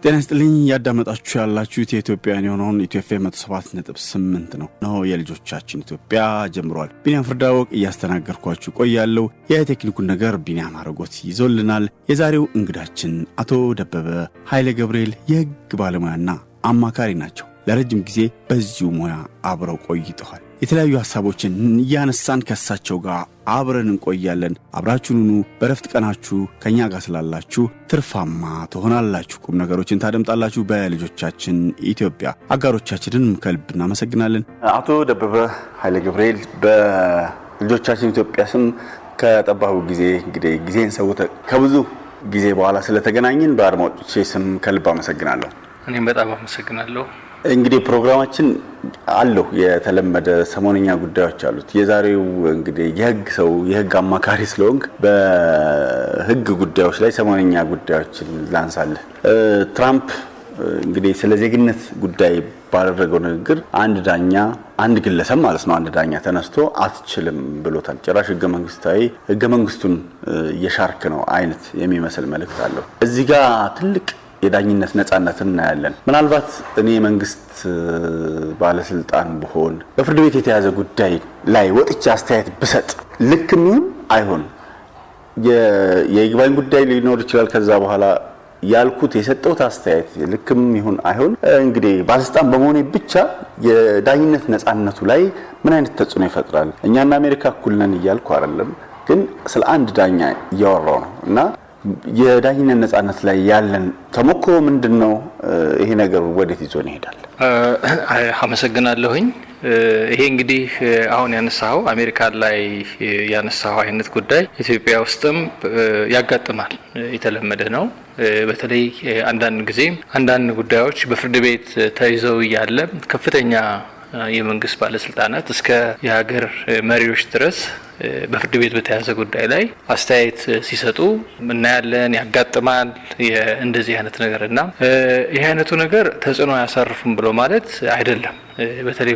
ጤና ይስጥልኝ ያዳመጣችሁ ያላችሁት የኢትዮጵያን የሆነውን ኢትዮኤፍኤም 107.8 ነው የልጆቻችን ኢትዮጵያ ጀምሯል። ቢኒያም ፍርዳወቅ እያስተናገርኳችሁ ቆያለሁ። የቴክኒኩን ነገር ቢኒያም አረጎት ይዞልናል። የዛሬው እንግዳችን አቶ ደበበ ኃይለ ገብርኤል የህግ ባለሙያና አማካሪ ናቸው። ለረጅም ጊዜ በዚሁ ሙያ አብረው ቆይተዋል። የተለያዩ ሐሳቦችን ያነሳን ከሳቸው ጋር አብረን እንቆያለን። አብራችሁኑ በረፍት ቀናችሁ ከኛ ጋር ስላላችሁ ትርፋማ ትሆናላችሁ። ቁም ነገሮችን ታደምጣላችሁ። በልጆቻችን ኢትዮጵያ አጋሮቻችንን ከልብ እናመሰግናለን። አቶ ደበበ ኃይለ ገብርኤል በልጆቻችን ኢትዮጵያ ስም ከጠባቡ ጊዜ እንግዲህ ጊዜን ሰውተ ከብዙ ጊዜ በኋላ ስለተገናኘን በአድማጮቼ ስም ከልብ አመሰግናለሁ። እኔም በጣም አመሰግናለሁ። እንግዲህ ፕሮግራማችን አለው የተለመደ ሰሞንኛ ጉዳዮች አሉት። የዛሬው እንግዲህ የህግ አማካሪ ስለሆንክ በህግ ጉዳዮች ላይ ሰሞንኛ ጉዳዮችን ላንሳለህ። ትራምፕ እንግዲህ ስለ ዜግነት ጉዳይ ባደረገው ንግግር አንድ ግለሰብ ማለት ነው አንድ ዳኛ ተነስቶ አትችልም ብሎታል። ጭራሽ ህገ መንግስቱን የሻርክ ነው አይነት የሚመስል መልእክት አለው። እዚህ ጋር ትልቅ የዳኝነት ነጻነትን እናያለን። ምናልባት እኔ መንግስት ባለስልጣን ብሆን በፍርድ ቤት የተያዘ ጉዳይ ላይ ወጥቼ አስተያየት ብሰጥ ልክም ይሁን አይሆን የይግባኝ ጉዳይ ሊኖር ይችላል። ከዛ በኋላ ያልኩት የሰጠሁት አስተያየት ልክም ይሁን አይሆን እንግዲህ ባለስልጣን በመሆኔ ብቻ የዳኝነት ነጻነቱ ላይ ምን አይነት ተጽዕኖ ይፈጥራል? እኛና አሜሪካ እኩል ነን እያልኩ አይደለም፣ ግን ስለ አንድ ዳኛ እያወራው ነው እና የዳኝነት ነጻነት ላይ ያለን ተሞክሮ ምንድነው? ይሄ ነገር ወዴት ይዞን ይሄዳል? አመሰግናለሁኝ። ይሄ እንግዲህ አሁን ያነሳው አሜሪካ ላይ ያነሳው አይነት ጉዳይ ኢትዮጵያ ውስጥም ያጋጥማል፣ የተለመደ ነው። በተለይ አንዳንድ ጉዳዮች በፍርድ ቤት ተይዘው ያለ ከፍተኛ የመንግስት ባለስልጣናት እስከ የሀገር መሪዎች ድረስ በፍርድ ቤት በተያዘ ጉዳይ ላይ አስተያየት ሲሰጡ እናያለን፣ ያጋጥማል እንደዚህ አይነት ነገርና ይሄ አይነቱ ነገር ተጽዕኖ ያሳርፉም ብሎ ማለት አይደለም።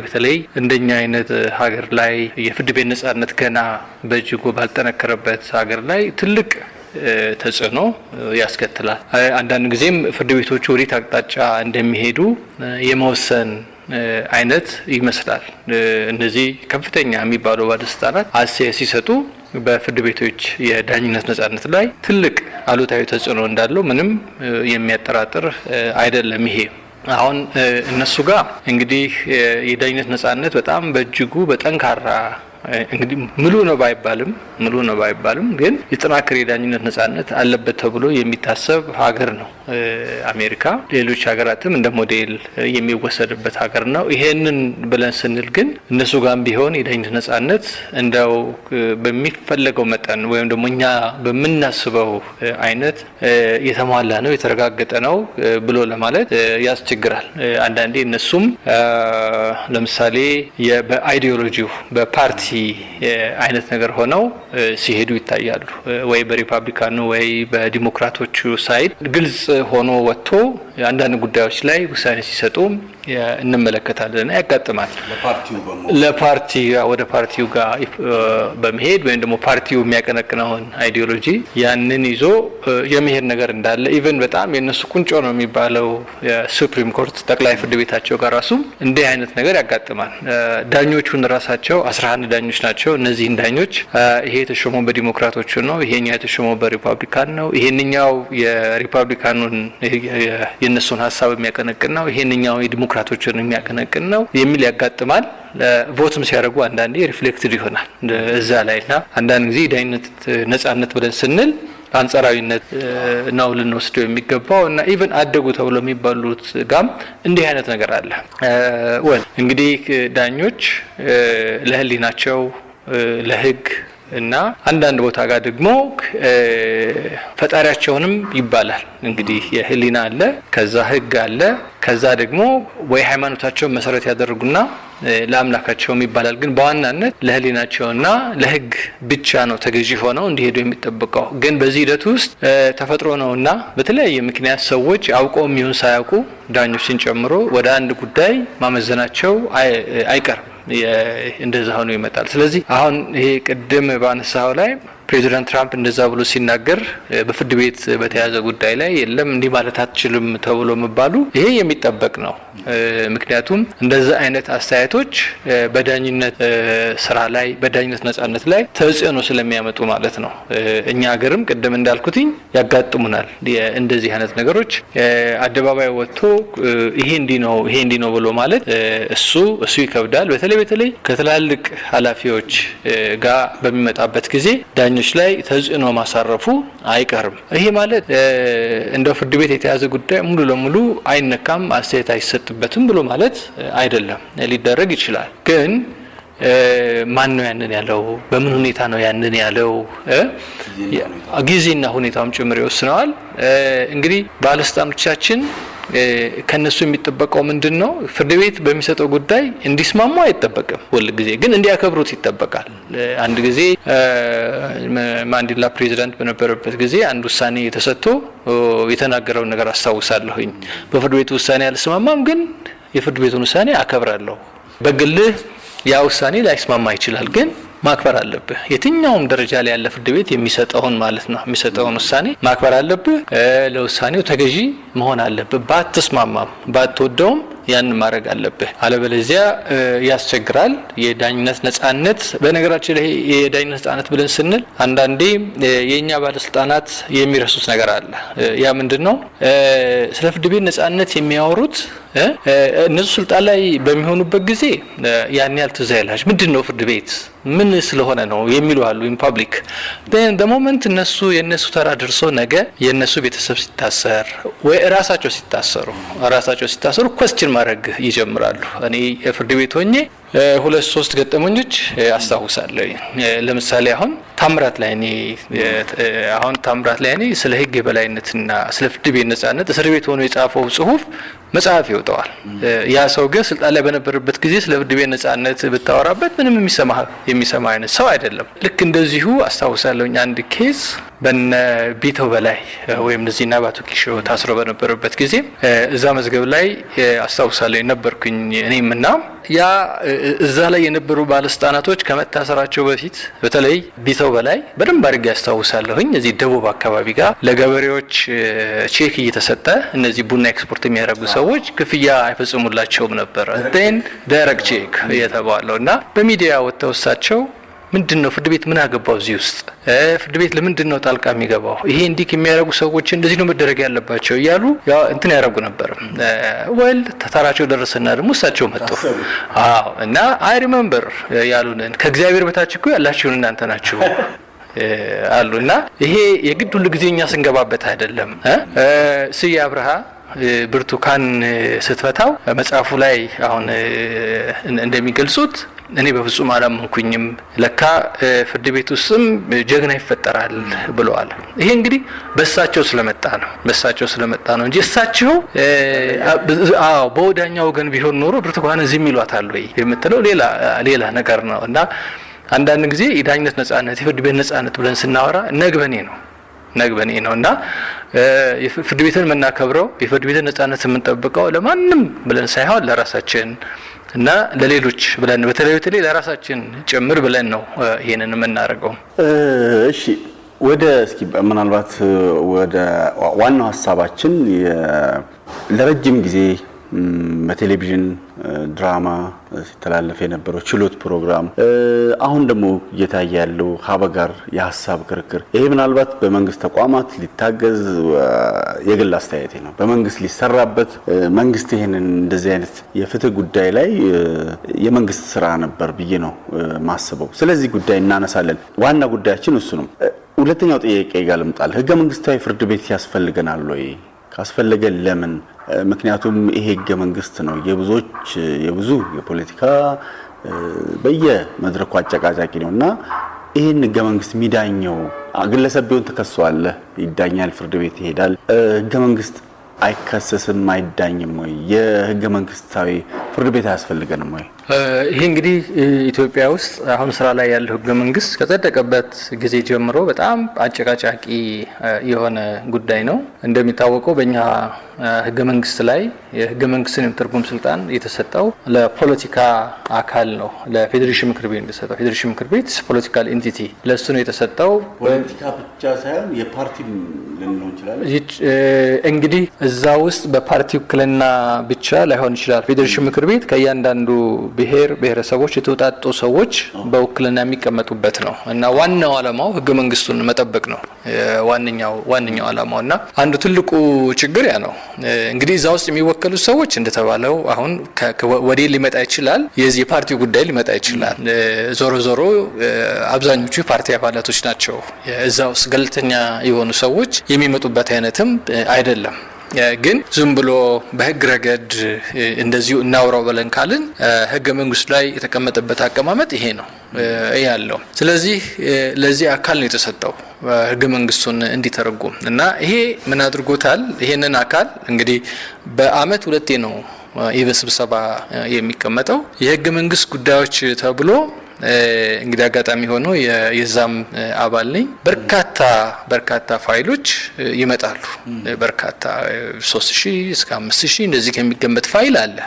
በተለይ እንደኛ አይነት ሀገር ላይ የፍርድ ቤት ነጻነት ገና በእጅጉ ባልጠነከረበት ሀገር ላይ ትልቅ ተጽዕኖ ያስከትላል። አንዳንድ ጊዜም ፍርድ ቤቶቹ ወዴት አቅጣጫ እንደሚሄዱ የመወሰን አይነት ይመስላል። እነዚህ ከፍተኛ የሚባሉ ባለስልጣናት አስተያየት ሲሰጡ በፍርድ ቤቶች የዳኝነት ነጻነት ላይ ትልቅ አሉታዊ ተጽዕኖ እንዳለው ምንም የሚያጠራጥር አይደለም። ይሄ አሁን እነሱ ጋር እንግዲህ የዳኝነት ነጻነት በጣም በእጅጉ በጠንካራ እንግዲህ ሙሉ ነው ባይባልም ግን የተጠናከረ የዳኝነት ነጻነት አለበት ተብሎ የሚታሰብ ሀገር ነው አሜሪካ። ሌሎች ሀገራትም እንደ ሞዴል የሚወሰድበት ሀገር ነው። ይሄንን ብለን ስንል ግን እነሱ ጋርም ቢሆን የዳኝነት ነጻነት እንደው በሚፈለገው መጠን ወይም ደግሞ እኛ በምናስበው አይነት የተሟላ ነው የተረጋገጠ ነው ብሎ ለማለት ያስቸግራል። አንዳንዴ እነሱም ለምሳሌ በአይዲዮሎጂው በፓርቲ አይነት ነገር ሆነው ሲሄዱ ይታያሉ። ወይ በሪፐብሊካኑ ወይ በዲሞክራቶቹ ሳይድ ግልጽ ሆኖ ወጥቶ አንዳንድ ጉዳዮች ላይ ውሳኔ ሲሰጡ እንመለከታለን። ያጋጥማል። ወደ ፓርቲው ጋር በመሄድ ወይም ደግሞ ፓርቲው የሚያቀነቅነውን አይዲዮሎጂ ያንን ይዞ የመሄድ ነገር እንዳለ ኢቨን በጣም የነሱ ቁንጮ ነው የሚባለው የሱፕሪም ኮርት ጠቅላይ ፍርድ ቤታቸው ጋር ራሱ እንዲህ አይነት ነገር ያጋጥማል። ዳኞቹን ራሳቸው 11 ዳኞች ናቸው። እነዚህን ዳኞች ይሄ የተሾመው በዲሞክራቶቹ ነው፣ ይሄኛው የተሾመው በሪፐብሊካን ነው፣ ይሄንኛው የሪፐብሊካኑን የነሱን ሀሳብ የሚያቀነቅን ነው፣ ይሄንኛው የዲሞክራቶችን የሚያቀነቅን ነው የሚል ያጋጥማል። ቮትም ሲያደርጉ አንዳንዴ ሪፍሌክትድ ይሆናል እዛ ላይና አንዳንድ ጊዜ ዳኝነት ነጻነት ብለን ስንል አንጻራዊነት ነው ልንወስደው የሚገባው እና ኢቭን አደጉ ተብሎ የሚባሉት ጋም እንዲህ አይነት ነገር አለ። እንግዲህ ዳኞች ለህሊናቸው ለህግ እና አንዳንድ ቦታ ጋር ደግሞ ፈጣሪያቸውንም ይባላል። እንግዲህ የህሊና አለ፣ ከዛ ህግ አለ፣ ከዛ ደግሞ ወይ ሃይማኖታቸውን መሰረት ያደርጉና ለአምላካቸውም ይባላል። ግን በዋናነት ለህሊናቸውና ለህግ ብቻ ነው ተገዢ ሆነው እንዲሄዱ የሚጠበቀው። ግን በዚህ ሂደት ውስጥ ተፈጥሮ ነውና በተለያየ ምክንያት ሰዎች አውቀውም ይሁን ሳያውቁ ዳኞችን ጨምሮ ወደ አንድ ጉዳይ ማመዘናቸው አይቀርም። እንደዛ ሆኖ ይመጣል። ስለዚህ አሁን ይሄ ቅድም ባነሳው ላይ ፕሬዚዳንት ትራምፕ እንደዛ ብሎ ሲናገር በፍርድ ቤት በተያዘ ጉዳይ ላይ የለም እንዲህ ማለት አትችልም ተብሎ መባሉ ይሄ የሚጠበቅ ነው። ምክንያቱም እንደዛ አይነት አስተያየቶች በዳኝነት ስራ ላይ በዳኝነት ነጻነት ላይ ተጽዕኖ ስለሚያመጡ ማለት ነው። እኛ ሀገርም ቅድም እንዳልኩትኝ ያጋጥሙናል እንደዚህ አይነት ነገሮች አደባባይ ወጥቶ ይሄ እንዲህ ነው ብሎ ማለት እሱ ይከብዳል። በተለይ ከትላልቅ ኃላፊዎች ጋር በሚመጣበት ጊዜ ዳኞች ላይ ተጽዕኖ ማሳረፉ አይቀርም። ይሄ ማለት እንደው ፍርድ ቤት የተያዘ ጉዳይ ሙሉ ለሙሉ አይነካም፣ አስተያየት አይሰጥበትም ብሎ ማለት አይደለም። ሊደረግ ይችላል። ግን ማን ነው ያንን ያለው? በምን ሁኔታ ነው ያንን ያለው? ጊዜና ሁኔታውም ጭምር ይወስነዋል። እንግዲህ ባለስልጣኖቻችን ከነሱ የሚጠበቀው ምንድነው? ፍርድ ቤት በሚሰጠው ጉዳይ እንዲስማሙ አይጠበቅም። ሁሉ ጊዜ ግን እንዲያከብሩት ይጠበቃል። አንድ ጊዜ ማንዴላ ፕሬዚዳንት በነበረበት ጊዜ አንድ ውሳኔ ተሰጥቶ የተናገረውን ነገር አስታውሳለሁኝ። በፍርድ ቤቱ ውሳኔ አልስማማም፣ ግን የፍርድ ቤቱን ውሳኔ አከብራለሁ። በግልህ ያ ውሳኔ ላይስማማ ይችላል፣ ግን ማክበር አለብህ። የትኛውም ደረጃ ላይ ያለ ፍርድ ቤት የሚሰጠውን ማለት ነው የሚሰጠውን ውሳኔ ማክበር አለብህ። ለውሳኔው ተገዢ መሆን አለብህ። ባትስማማም ባትወደውም ያን ማድረግ አለብህ። አለበለዚያ ያስቸግራል። የዳኝነት ነጻነት በነገራችን ላይ የዳኝነት ነጻነት ብለን ስንል አንዳንዴ የኛ ባለስልጣናት የሚረሱት ነገር አለ። ያ ምንድነው? ስለ ፍርድ ቤት ነጻነት የሚያወሩት እነሱ ስልጣን ላይ በሚሆኑበት ጊዜ ያን ያህል ትዝ አይላቸው። ምንድነው ፍርድ ቤት ምን ስለሆነ ነው የሚሉ አሉ ኢን ፐብሊክ። በሞመንት የነሱ ተራ ደርሶ ነገ የነሱ ቤተሰብ ሲታሰር ወይ ራሳቸው ሲታሰሩ ኮስችን ማድረግ ይጀምራሉ። እኔ ፍርድ ቤት ሆኜ 2-3 ገጠመኞች አስታውሳለሁ። ለምሳሌ አሁን ታምራት ላይ እኔ ስለ ሕግ የበላይነትና ስለ ፍርድ ቤት ነጻነት እስር ቤት ሆኖ የጻፈው ጽሁፍ መጽሐፍ ይወጣዋል። ያ ሰው ግን ስልጣን ላይ በነበረበት ጊዜ ስለ ፍርድ ቤት ነጻነት ብታወራበት ምንም የሚሰማ አይነት ሰው አይደለም። ልክ እንደዚሁ አስታውሳለሁኝ አንድ ኬዝ በነ ቢተው በላይ ወይም እዚህና ባቱ ኪሾ ታስሮ በነበረበት ጊዜ እዛ መዝገብ ላይ አስታውሳለሁ ነበርኩኝ እኔምና ያ እዛ ላይ የነበሩ ባለስልጣናቶች ከመታሰራቸው በፊት በተለይ ቢተው በላይ በደንብ አድርጌ ያስታውሳለሁኝ እዚህ ደቡብ አካባቢ ጋር ለገበሬዎች ቼክ እየተሰጠ እነዚህ ቡና ኤክስፖርት የሚያደርጉ ሰዎች ክፍያ አይፈጽሙላቸውም ነበር። ደረቅ ቼክ የተባለው እና በሚዲያ ወጥተው እሳቸው ምንድነው ፍርድ ቤት ምን አገባው እዚህ ውስጥ? ፍርድ ቤት ለምንድነው ጣልቃ የሚገባው? ይሄ እንዲህ የሚያደርጉ ሰዎች እንደዚህ ነው መደረግ ያለባቸው እያሉ እንትን ያደርጉ ነበር። ተታራቸው ደረሰና ደግሞ እሳቸው መጡ። እና አይ ሪሜምበር ያሉንን ከእግዚአብሔር በታች እኮ ያላችሁን እናንተ ናችሁ አሉና ይሄ የግድ ሁሉ ጊዜ እኛ ስንገባበት አይደለም። ስዬ አብርሃ ብርቱካን ስትፈታው መጽሐፉ ላይ አሁን እንደሚገልጹት እኔ በፍጹም አላመንኩኝም፣ ለካ ፍርድ ቤት ውስጥም ጀግና ይፈጠራል ብለዋል። ይሄ እንግዲህ በእሳቸው ስለመጣ ነው እንጂ እሳቸው በወዳኛው ወገን ቢሆን ኖሮ ብርቱካን እዚህ ይሏታል ወይ የምትለው ሌላ ነገር ነው። እና አንዳንድ ጊዜ የዳኝነት ነጻነት የፍርድ ቤት ነጻነት ብለን ስናወራ ነግበኔ ነው እና የፍርድ ቤትን የምናከብረው የፍርድ ቤትን ነጻነት የምንጠብቀው ለማንም ብለን ሳይሆን ለራሳችን እና ለሌሎች ብለን በተለይ ለራሳችን ጭምር ብለን ነው ይሄንን የምናደርገው። እሺ እስኪ ምናልባት ወደ ዋናው ሀሳባችን ለረጅም ጊዜ በቴሌቪዥን ድራማ ሲተላለፍ የነበረው ችሎት ፕሮግራም አሁን ደግሞ እየታየ ያለው ሀበጋር የሀሳብ ክርክር ይሄ ምናልባት በመንግስት ተቋማት ሊታገዝ የግል አስተያየቴ ነው በመንግስት ሊሰራበት መንግስት ይሄንን እንደዚህ አይነት የፍትህ ጉዳይ ላይ የመንግስት ስራ ነበር ብዬ ነው ማስበው። ስለዚህ ጉዳይ እናነሳለን። ዋና ጉዳያችን እሱ ነው። ሁለተኛው ጥያቄ ጋር ልምጣል። ህገ መንግስታዊ ፍርድ ቤት ያስፈልገናል ወይ? ካስፈለገ ለምን? ምክንያቱም ይሄ ህገ መንግስት ነው የብዙ የፖለቲካ በየመድረኩ አጨቃጫቂ ነውና ይሄን ህገ መንግስት ሚዳኘው ግለሰብ ቢሆን ተከሷል፣ ይዳኛል፣ ፍርድ ቤት ይሄዳል። ህገ መንግስት አይከሰስም አይዳኝም ወይ? የህገ መንግስታዊ ፍርድ ቤት አያስፈልገንም ወይ? ይሄ እንግዲህ ኢትዮጵያ ውስጥ አሁን ስራ ላይ ያለው ህገ መንግስት ከጸደቀበት ጊዜ ጀምሮ በጣም አጨቃጫቂ የሆነ ጉዳይ ነው። እንደሚታወቀው በእኛ ህገ መንግስት ላይ የህገ መንግስትን የትርጉም ስልጣን የተሰጠው ለፖለቲካ አካል ነው። ለፌዴሬሽን ምክር ቤት የተሰጠው ፌዴሬሽን ምክር ቤት ፖለቲካል ኤንቲቲ ለሱ ነው የተሰጠው። ፖለቲካ ብቻ ሳይሆን የፓርቲ ልንለው እንችላለን። እንግዲህ እዛ ውስጥ በፓርቲ ውክልና ብቻ ላይሆን ይችላል። ፌዴሬሽን ምክር ቤት ከእያንዳንዱ ብሔር ብሔረሰቦች የተውጣጡ ሰዎች በውክልና የሚቀመጡበት ነው እና ዋናው ዓላማው ህገ መንግስቱን መጠበቅ ነው። ዋነኛው ዓላማው እና አንዱ ትልቁ ችግር ያ ነው። እንግዲህ እዛ ውስጥ የሚወከሉት ሰዎች እንደተባለው አሁን ወዴ ሊመጣ ይችላል፣ የዚህ የፓርቲው ጉዳይ ሊመጣ ይችላል። ዞሮ አብዛኞቹ የፓርቲ አባላቶች ናቸው። እዛ ውስጥ ገለልተኛ የሆኑ ሰዎች የሚመጡበት አይነትም አይደለም። ግን ዝም ብሎ በህግ ረገድ እንደዚሁ እናውራው ብለን ካልን ህገ መንግስቱ ላይ የተቀመጠበት አቀማመጥ ይሄ ነው ያለው። ስለዚህ ለዚህ አካል ነው የተሰጠው ህገ መንግስቱን እንዲተረጉም እና ይሄ ምን አድርጎታል? ይሄንን አካል እንግዲህ በአመት ሁለቴ ነው የስብሰባ የሚቀመጠው የህገ መንግስት ጉዳዮች ተብሎ እንግዲህ አጋጣሚ ሆኖ የዛም አባል ነኝ። በርካታ ፋይሎች ይመጣሉ። በርካታ 3000 እስከ 5000 እንደዚህ ከሚገመት ፋይል አለ።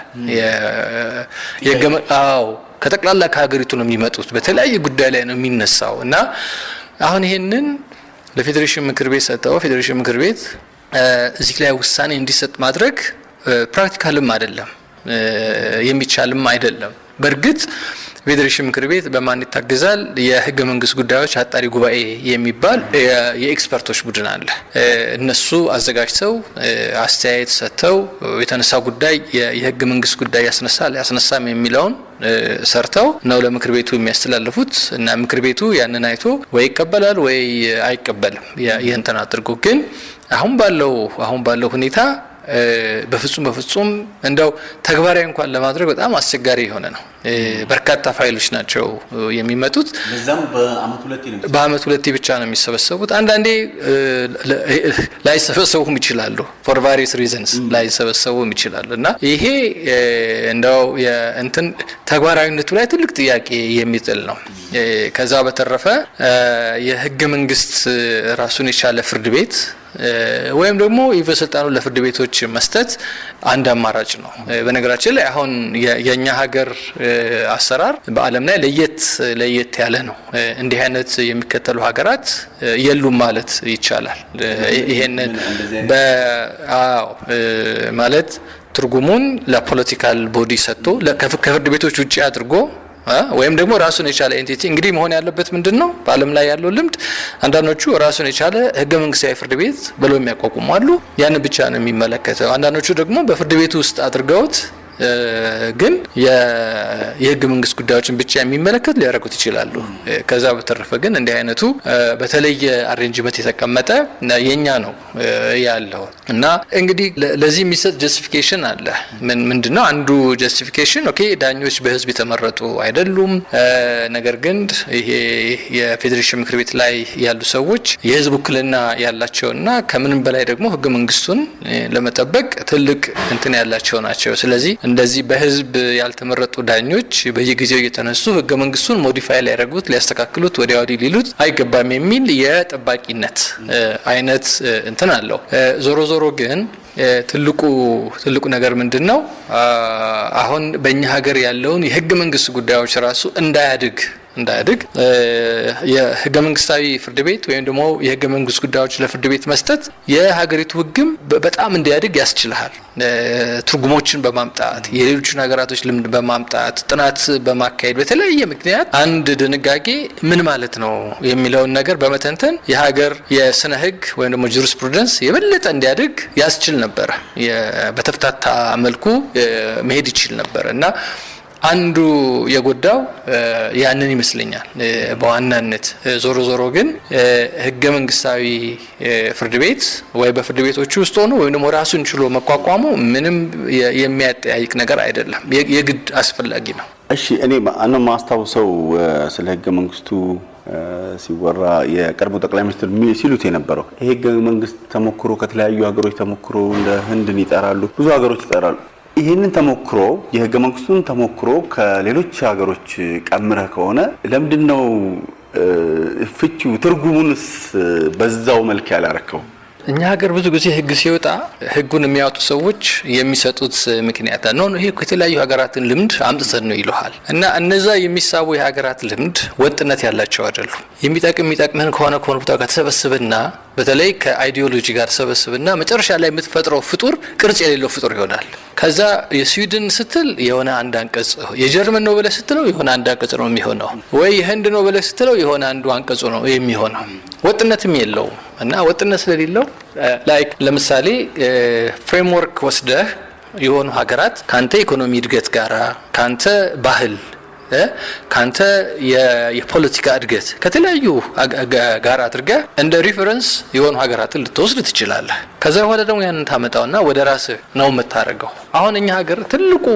ከጠቅላላ ከሀገሪቱ ነው የሚመጡት። በተለያየ ጉዳይ ላይ ነው የሚነሳው እና አሁን ይሄንን ለፌዴሬሽን ምክር ቤት ሰጠው። ፌዴሬሽን ምክር ቤት እዚህ ላይ ውሳኔ እንዲሰጥ ማድረግ ፕራክቲካልም አይደለም፣ የሚቻልም አይደለም። በእርግጥ ፌዴሬሽን ምክር ቤት በማን ይታገዛል? የህገ መንግስት ጉዳዮች አጣሪ ጉባኤ የሚባል የኤክስፐርቶች ቡድን አለ። እነሱ አዘጋጅተው አስተያየት ሰጥተው የተነሳ ጉዳይ የህገ መንግስት ጉዳይ ያስነሳም የሚለውን ሰርተው ነው ለምክር ቤቱ የሚያስተላልፉት እና ምክር ቤቱ ያንን አይቶ ወይ ይቀበላል ወይ አይቀበልም። ይህን ተናጥርጎ ግን አሁን ባለው ሁኔታ በፍጹም እንደው ተግባራዊ እንኳን ለማድረግ በጣም አስቸጋሪ የሆነ ነው። በርካታ ፋይሎች ናቸው የሚመጡት። ለዛም በአመት ሁለቴ ብቻ ነው የሚሰበሰቡት። አንዳንዴ ላይሰበሰቡም ይችላሉ። for various reasons ላይሰበሰቡም ይችላሉ እና ይሄ እንደው እንትን ተግባራዊነቱ ላይ ትልቅ ጥያቄ የሚጥል ነው። ከዛ በተረፈ የህገ መንግስት ራሱን የቻለ ፍርድ ቤት ወይም ደግሞ የስልጣኑን ለፍርድ ቤቶች መስጠት አንድ አማራጭ ነው። በነገራችን ላይ አሁን የኛ ሀገር አሰራር በዓለም ላይ ለየት ያለ ነው። እንዲህ አይነት የሚከተሉ ሀገራት የሉም ማለት ይቻላል። ይሄንን ማለት ትርጉሙን ለፖለቲካል ቦዲ ሰጥቶ ከፍርድ ቤቶች ውጪ አድርጎ ወይም ደግሞ ራሱን የቻለ ኤንቲቲ እንግዲህ መሆን ያለበት ምንድነው? በዓለም ላይ ያለው ልምድ አንዳንዶቹ ራሱን የቻለ ህገ መንግስታዊ ፍርድ ቤት ብለው የሚያቋቁሙ አሉ። ያን ብቻ ነው የሚመለከተው። አንዳንዶቹ ደግሞ በፍርድ ቤት ውስጥ አድርገውት ግን የህገ መንግስት ጉዳዮችን ብቻ የሚመለከት ሊያደርጉት ይችላሉ። ከዛ በተረፈ ግን እንዲህ አይነቱ በተለየ አሬንጅመንት የተቀመጠ የኛ ነው ያለው እና እንግዲህ ለዚህ የሚሰጥ ጀስቲፊኬሽን አለ። ምንድነው? አንዱ ጀስቲፊኬሽን ዳኞች በህዝብ የተመረጡ አይደሉም። ነገር ግን ይሄ የፌዴሬሽን ምክር ቤት ላይ ያሉ ሰዎች የህዝብ ውክልና ያላቸውና ከምንም በላይ ደግሞ ህገ መንግስቱን ለመጠበቅ ትልቅ እንትን ያላቸው ናቸው። ስለዚህ እንደዚህ በህዝብ ያልተመረጡ ዳኞች በየጊዜው እየተነሱ ህገ መንግስቱን ሞዲፋይ ሊያደርጉት ሊያስተካክሉት ወዲያ ወዲህ ሊሉት አይገባም የሚል የጠባቂነት አይነት እንትን አለው። ዞሮ ግን ትልቁ ነገር ምንድነው? አሁን በእኛ ሀገር ያለውን የህገ መንግስት ጉዳዮች ራሱ እንዳያድግ የህገ መንግስታዊ ፍርድ ቤት ወይም ደግሞ የህገ መንግስት ጉዳዮች ለፍርድ ቤት መስጠት የሀገሪቱ ህግም በጣም እንዲያድግ ያስችልሃል። ትርጉሞችን በማምጣት የሌሎችን ሀገራቶች ልምድ በማምጣት ጥናት በማካሄድ በተለያየ ምክንያት አንድ ድንጋጌ ምን ማለት ነው የሚለውን ነገር በመተንተን የሀገር የስነ ህግ ወይም ደግሞ ጁሪስፕሩደንስ የበለጠ እንዲያድግ ያስችል ነበረ። በተፍታታ መልኩ መሄድ ይችል ነበር እና አንዱ የጎዳው ያንን ይመስለኛል በዋናነት። ዞሮ ግን ህገ መንግስታዊ ፍርድ ቤት ወይ በፍርድ ቤቶች ውስጥ ሆኖ ወይም ደግሞ ራሱን ችሎ መቋቋሙ ምንም የሚያጠያይቅ ነገር አይደለም፣ የግድ አስፈላጊ ነው። እሺ እኔ ማስታውሰው ስለ ህገ መንግስቱ ሲወራ የቀድሞ ጠቅላይ ሚኒስትር ሲሉት የነበረው ይሄ ህገ መንግስት ተሞክሮ ከተለያዩ ሀገሮች ተሞክሮ እንደ ህንድን ይጠራሉ፣ ብዙ ሀገሮች ይጠራሉ። ይህንን ተሞክሮ የህገ መንግስቱን ተሞክሮ ከሌሎች ሀገሮች ቀምረህ ከሆነ ለምንድነው ፍቺው ትርጉሙንስ በዛው መልክ ያላረከው? እኛ ሀገር ብዙ ጊዜ ህግ ሲወጣ ህጉን የሚያወጡ ሰዎች የሚሰጡት ምክንያት ነው ይሄ የተለያዩ ሀገራትን ልምድ አምጥተን ነው ይሉሃል እና እነዛ የሚሳቡ የሀገራት ልምድ ወጥነት ያላቸው አይደሉም። የሚጠቅምህን ከሆነ ቦታ ጋር ተሰበስብና በተለይ ከአይዲዮሎጂ ጋር ተሰበስብና መጨረሻ ላይ የምትፈጥረው ፍጡር ቅርጽ የሌለው ፍጡር ይሆናል። ከዛ የስዊድን ስትል የሆነ አንድ አንቀጽ፣ የጀርመን ነው ብለህ ስትለው የሆነ አንድ አንቀጽ ነው የሚሆነው፣ ወይ የህንድ ነው ብለህ ስትለው የሆነ አንዱ አንቀጽ ነው የሚሆነው። ወጥነትም የለውም እና ወጥነት ስለሌለው ላይክ ለምሳሌ ፍሬምወርክ ወስደህ የሆኑ ሀገራት ካንተ ኢኮኖሚ እድገት ጋራ ካንተ ባህል ካንተ የፖለቲካ እድገት ከተለያዩ ጋር አድርገህ እንደ ሪፈረንስ የሆኑ ሀገራትን ልትወስድ ትችላለህ። ከዛ በኋላ ደግሞ ያንን ታመጣውና ወደ ራስህ ነው የምታደርገው። አሁን እኛ ሀገር ትልቁ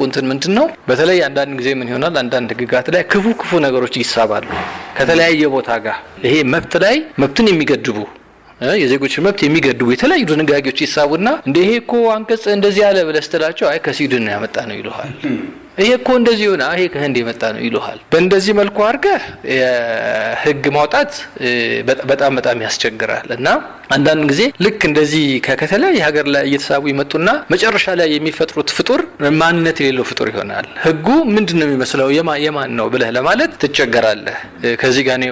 እንትን ምንድነው? በተለይ አንዳንድ ጊዜ ምን ይሆናል? አንዳንድ ህግጋት ላይ ክፉ ነገሮች ይሳባሉ ከተለያየ ቦታ ጋር። ይሄ መብት ላይ መብትን የሚገድቡ የዜጎች መብት የሚገድቡ የተለያዩ ድንጋጌዎች ይሳቡና ይሄ እኮ አንቀጽ እንደዚህ ያለ ብለህ ስትላቸው አይ ከስዊድን ነው ያመጣ ነው ይሉሃል። ይሄ እኮ እንደዚህ ሆነ ይሄ ከህንድ የመጣ ነው ይሉሃል። በእንደዚህ መልኩ አድርገህ ህግ ማውጣት በጣም ያስቸግራል እና አንዳንድ ጊዜ ልክ እንደዚህ ከተለያየ ሀገር ላይ እየተሳቡ ይመጡና መጨረሻ ላይ የሚፈጥሩት ፍጡር ማንነት የሌለው ፍጡር ይሆናል። ህጉ ምንድነው የሚመስለው የማን ነው ብለህ ለማለት ትቸገራለህ። ከዚህ ጋር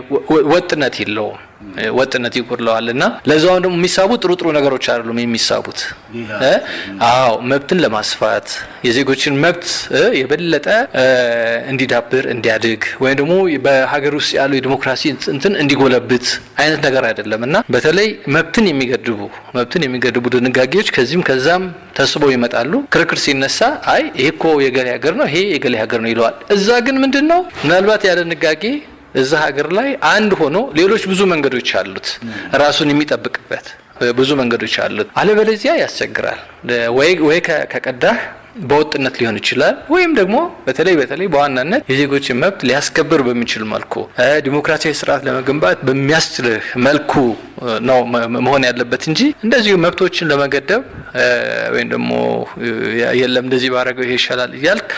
ወጥነት የለውም። ወጥነት ይጎድለዋልና ለዛው ደግሞ የሚሳቡ ጥሩ ነገሮች አይደሉም የሚሳቡት። መብትን ለማስፋት የዜጎችን መብት የበለጠ እንዲዳብር እንዲያድግ ወይም ደግሞ በሀገር ውስጥ ያለው የዲሞክራሲ እንትን እንዲጎለብት አይነት ነገር አይደለምና በተለይ መብትን የሚገድቡ ድንጋጌዎች ከዚህም ከዛም ተስበው ይመጣሉ። ክርክር ሲነሳ አይ ይሄ እኮ የገሌ ሀገር ነው ይሄ የገሌ ሀገር ነው ይለዋል። እዛ ግን ምንድነው ምናልባት ያለ ድንጋጌ እዛ ሀገር ላይ አንድ ሆኖ ሌሎች ብዙ መንገዶች አሉት ራሱን የሚጠብቅበት ብዙ መንገዶች አሉት። አለበለዚያ ያስቸግራል። ወይ ከቀዳህ በወጥነት ሊሆን ይችላል ወይም ደግሞ በተለይ በዋናነት የዜጎችን መብት ሊያስከብር በሚችል መልኩ ዲሞክራሲያዊ ስርዓት ለመገንባት በሚያስችል መልኩ ነው መሆን ያለበት እንጂ እንደዚሁ መብቶችን ለመገደብ ወይም ደግሞ የለም እንደዚህ ባረገው ይሄ ይሻላል እያልክ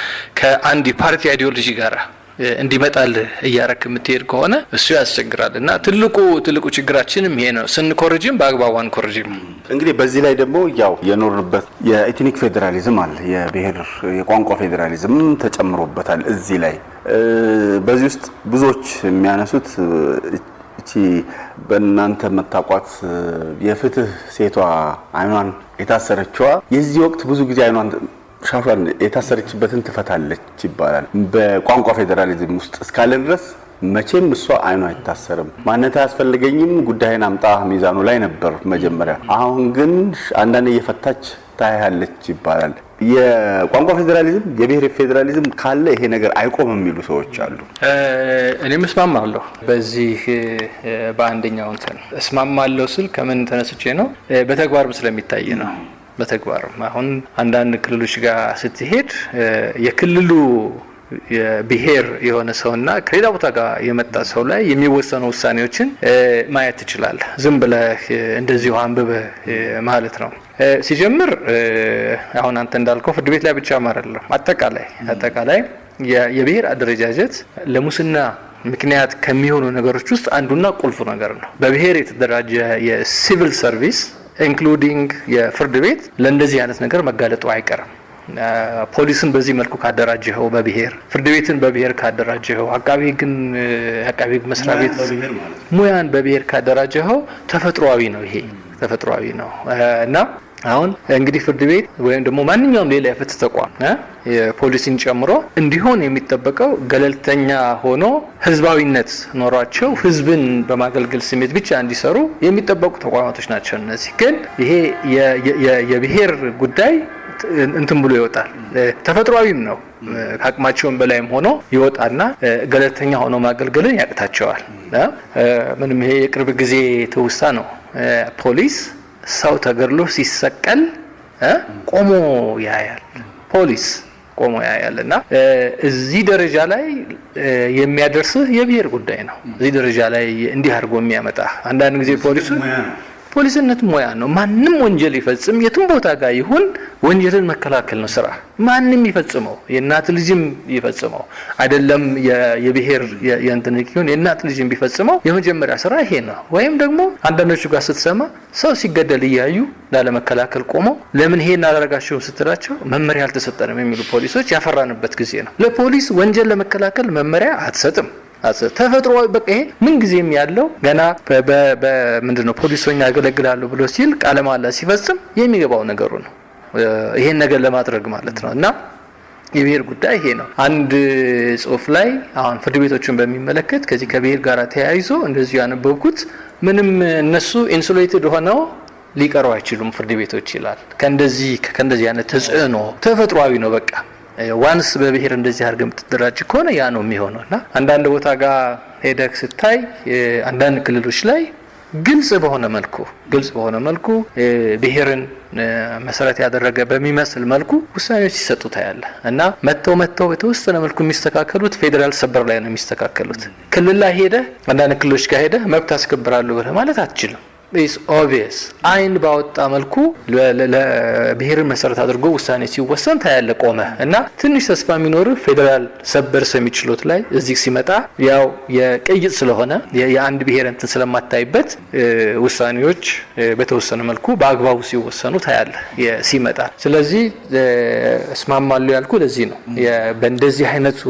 ከአንድ ፓርቲ አይዲዮሎጂ ጋር እንዲመጣል እያረክ የምትሄድ ከሆነ እሱ ያስቸግራል እና ትልቁ ችግራችንም ይሄ ነው። ስንኮርጅም በአግባቡ አንኮርጅም። እንግዲህ በዚህ ላይ ደግሞ ያው የኖርንበት የኤትኒክ ፌዴራሊዝም አለ፣ የብሔር የቋንቋ ፌዴራሊዝም ተጨምሮበታል። እዚህ ላይ በዚህ ውስጥ ብዙዎች የሚያነሱት እቺ በእናንተ መታቋት የፍትህ ሴቷ አይኗን የታሰረችዋ የዚህ ወቅት ብዙ ጊዜ አይኗን ሻሿን የታሰረችበትን ትፈታለች ይባላል። በቋንቋ ፌዴራሊዝም ውስጥ እስካለ ድረስ መቼም እሷ አይኗ አይታሰርም። ማንነት አያስፈልገኝም ጉዳይን አምጣ ሚዛኑ ላይ ነበር መጀመሪያ። አሁን ግን አንዳንዴ እየፈታች ታያለች ይባላል። የቋንቋ ፌዴራሊዝም የብሔር ፌዴራሊዝም ካለ ይሄ ነገር አይቆምም የሚሉ ሰዎች አሉ። እኔም እስማማለሁ በዚህ በአንደኛው እንትን እስማማለሁ ስል ከምን ተነስቼ ነው? በተግባርም ስለሚታይ ነው። በተግባርም አሁን አንዳንድ ክልሎች ጋር ስትሄድ የክልሉ የብሔር የሆነ ሰውና ከሌላ ቦታ ጋር የመጣ ሰው ላይ የሚወሰኑ ውሳኔዎችን ማየት ትችላለህ። ዝም ብለህ እንደዚሁ አንብበህ ማለት ነው። ሲጀምር አሁን አንተ እንዳልከው ፍርድ ቤት ላይ ብቻ አይደለም፣ አጠቃላይ የብሔር አደረጃጀት ለሙስና ምክንያት ከሚሆኑ ነገሮች ውስጥ አንዱና ቁልፉ ነገር ነው። በብሔር የተደራጀ የሲቪል ሰርቪስ ኢንክሉዲንግ የፍርድ ቤት ለእንደዚህ አይነት ነገር መጋለጡ አይቀርም። ፖሊስን በዚህ መልኩ ካደራጀኸው በብሔር፣ ፍርድ ቤትን በብሔር ካደራጀኸው፣ አቃቤ ሕግ መስሪያ ቤት ሙያን በብሔር ካደራጀኸው ተፈጥሯዊ ነው። ይሄ ተፈጥሯዊ ነው እና አሁን እንግዲህ ፍርድ ቤት ወይም ደግሞ ማንኛውም ሌላ የፍትህ ተቋም የፖሊሲን ጨምሮ እንዲሆን የሚጠበቀው ገለልተኛ ሆኖ ህዝባዊነት ኖሯቸው ህዝብን በማገልገል ስሜት ብቻ እንዲሰሩ የሚጠበቁ ተቋማቶች ናቸው። እነዚህ ግን ይሄ የብሔር ጉዳይ እንትን ብሎ ይወጣል። ተፈጥሯዊም ነው። ከአቅማቸውም በላይም ሆኖ ይወጣና ገለልተኛ ሆኖ ማገልገልን ያቅታቸዋል። ምንም ይሄ የቅርብ ጊዜ ትውስታ ነው። ፖሊስ ሰው ተገድሎ ሲሰቀል ቆሞ ያያል። ፖሊስ ቆሞ ያያልና እዚህ ደረጃ ላይ የሚያደርስህ የብሔር ጉዳይ ነው። እዚህ ደረጃ ላይ እንዲህ አድርጎ የሚያመጣ አንዳንድ ጊዜ ፖሊሱ ፖሊስነት ሙያ ነው። ማንም ወንጀል ይፈጽም የትም ቦታ ጋር ይሁን ወንጀልን መከላከል ነው ስራ። ማንም ይፈጽመው የእናት ልጅም ይፈጽመው አይደለም የብሔር ይሁን የእናት ልጅም ቢፈጽመው የመጀመሪያ ስራ ይሄ ነው። ወይም ደግሞ አንዳንዶቹ ጋር ስትሰማ ሰው ሲገደል እያዩ ላለመከላከል ቆመው ለምን ይሄን አላደረጋችሁም ስትላቸው መመሪያ አልተሰጠንም የሚሉ ፖሊሶች ያፈራንበት ጊዜ ነው። ለፖሊስ ወንጀል ለመከላከል መመሪያ አትሰጥም። ተፈጥሮ በቃ ይሄ ምን ጊዜም ያለው ገና በምንድነው ፖሊሶኛ ያገለግላሉ ብሎ ሲል ቃለ መሃላ ሲፈጽም የሚገባው ነገሩ ነው። ይሄን ነገር ለማድረግ ማለት ነው። እና የብሔር ጉዳይ ይሄ ነው። አንድ ጽሁፍ ላይ አሁን ፍርድ ቤቶችን በሚመለከት ከዚህ ከብሔር ጋር ተያይዞ እንደዚሁ ያነበብኩት ምንም እነሱ ኢንሱሌትድ ሆነው ሊቀሩ አይችሉም ፍርድ ቤቶች ይላል። ከእንደዚህ አይነት ተጽዕኖ ተፈጥሯዊ ነው በቃ ዋንስ በብሔር እንደዚህ አድርገህ የምትደራጅ ከሆነ ያ ነው የሚሆነውና አንዳንድ ቦታ ጋር ሄደክ ስታይ አንዳንድ ክልሎች ላይ ግልጽ በሆነ መልኩ ብሔርን መሰረት ያደረገ በሚመስል መልኩ ውሳኔዎች ሲሰጡ ታያለ እና መተው በተወሰነ መልኩ የሚስተካከሉት ፌዴራል ሰበር ላይ ነው የሚስተካከሉት። ክልል ላይ ሄደህ አንዳንድ ክልሎች ጋር ሄደህ መብት አስከብራለሁ ብለህ ማለት አትችልም። is obvious አይን ባወጣ መልኩ ለብሔርን መሰረት አድርጎ ውሳኔ ሲወሰን ታያለ ቆመ እና ትንሽ ተስፋ የሚኖር ፌዴራል ሰበር ሰሚ ችሎት ላይ እዚህ ሲመጣ ያው የቅይጥ ስለሆነ የአንድ ብሔር እንትን ስለማታይበት ውሳኔዎች በተወሰነ መልኩ በአግባቡ ሲወሰኑ ታያለ ሲመጣ። ስለዚህ እስማማለሁ ያልኩ ለዚህ ነው በእንደዚህ አይነቱ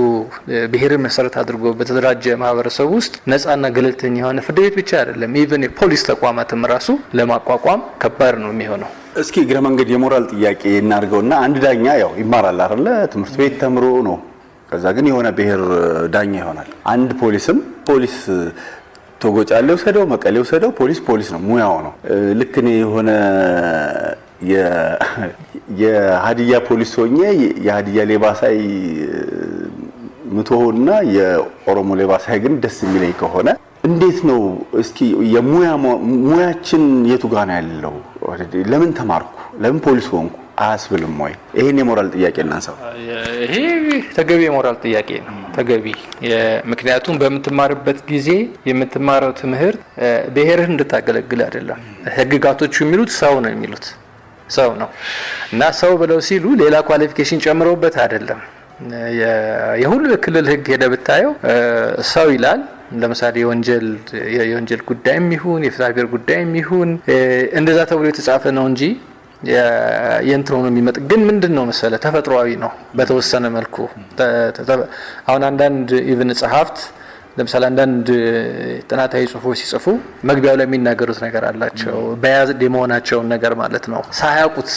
ብሔርን መሰረት አድርጎ በተደራጀ ማህበረሰብ ውስጥ ነፃና ገለልተኛ የሆነ ፍርድ ቤት ብቻ አይደለም ኢቭን የፖሊስ ተቋማት ራሱ ለማቋቋም ከባድ ነው የሚሆነው። እስኪ እግረ መንገድ የሞራል ጥያቄ እናድርገውና አንድ ዳኛ ያው ይማራል አይደለ ትምህርት ቤት ተምሮ ነው ከዛ ግን የሆነ ብሔር ዳኛ ይሆናል። አንድ ፖሊስ ቶጎጫሌ ወሰደው መቀሌ ወሰደው ፖሊስ ነው ሙያው ነው። ልክ ነው የሆነ የሀዲያ ፖሊስ ሆኜ የሀዲያ ሌባሳይ ምትሆንና የኦሮሞ ሌባሳይ ግን ደስ የሚለኝ ከሆነ እንዴት ነው? እስኪ ሙያችን የቱ ጋር ነው ያለው? ለምን ተማርኩ ለምን ፖሊስ ሆንኩ አያስብልም ወይ? ይሄን የሞራል ጥያቄ እናንሳው። ይሄ ተገቢ የሞራል ጥያቄ ነው። ተገቢ ምክንያቱም በምትማርበት ጊዜ የምትማረው ትምህርት ብሔርህን እንድታገለግል አይደለም። ህግጋቶቹ የሚሉት ሰው ነው እና ሰው ብለው ሲሉ ሌላ ኳሊፊኬሽን ጨምረውበት አይደለም። የሁሉ የክልል ህግ ሄደ ብታየው ሰው ይላል። ለምሳሌ የወንጀል ጉዳይም ይሁን የፍትሐብሔር ጉዳይም ይሁን እንደዛ ተብሎ የተጻፈ ነው እንጂ የእንትኑ ነው የሚመጣ። ግን ምንድነው መሰለ ተፈጥሯዊ ነው በተወሰነ መልኩ። አሁን አንዳንድ ኢቭን ጸሐፍት ለምሳሌ አንዳንድ ጥናታዊ ጽሁፎች ሲጽፉ መግቢያው ላይ የሚናገሩት ነገር አላቸው። በያዝድ የመሆናቸውን ነገር ማለት ነው ሳያውቁት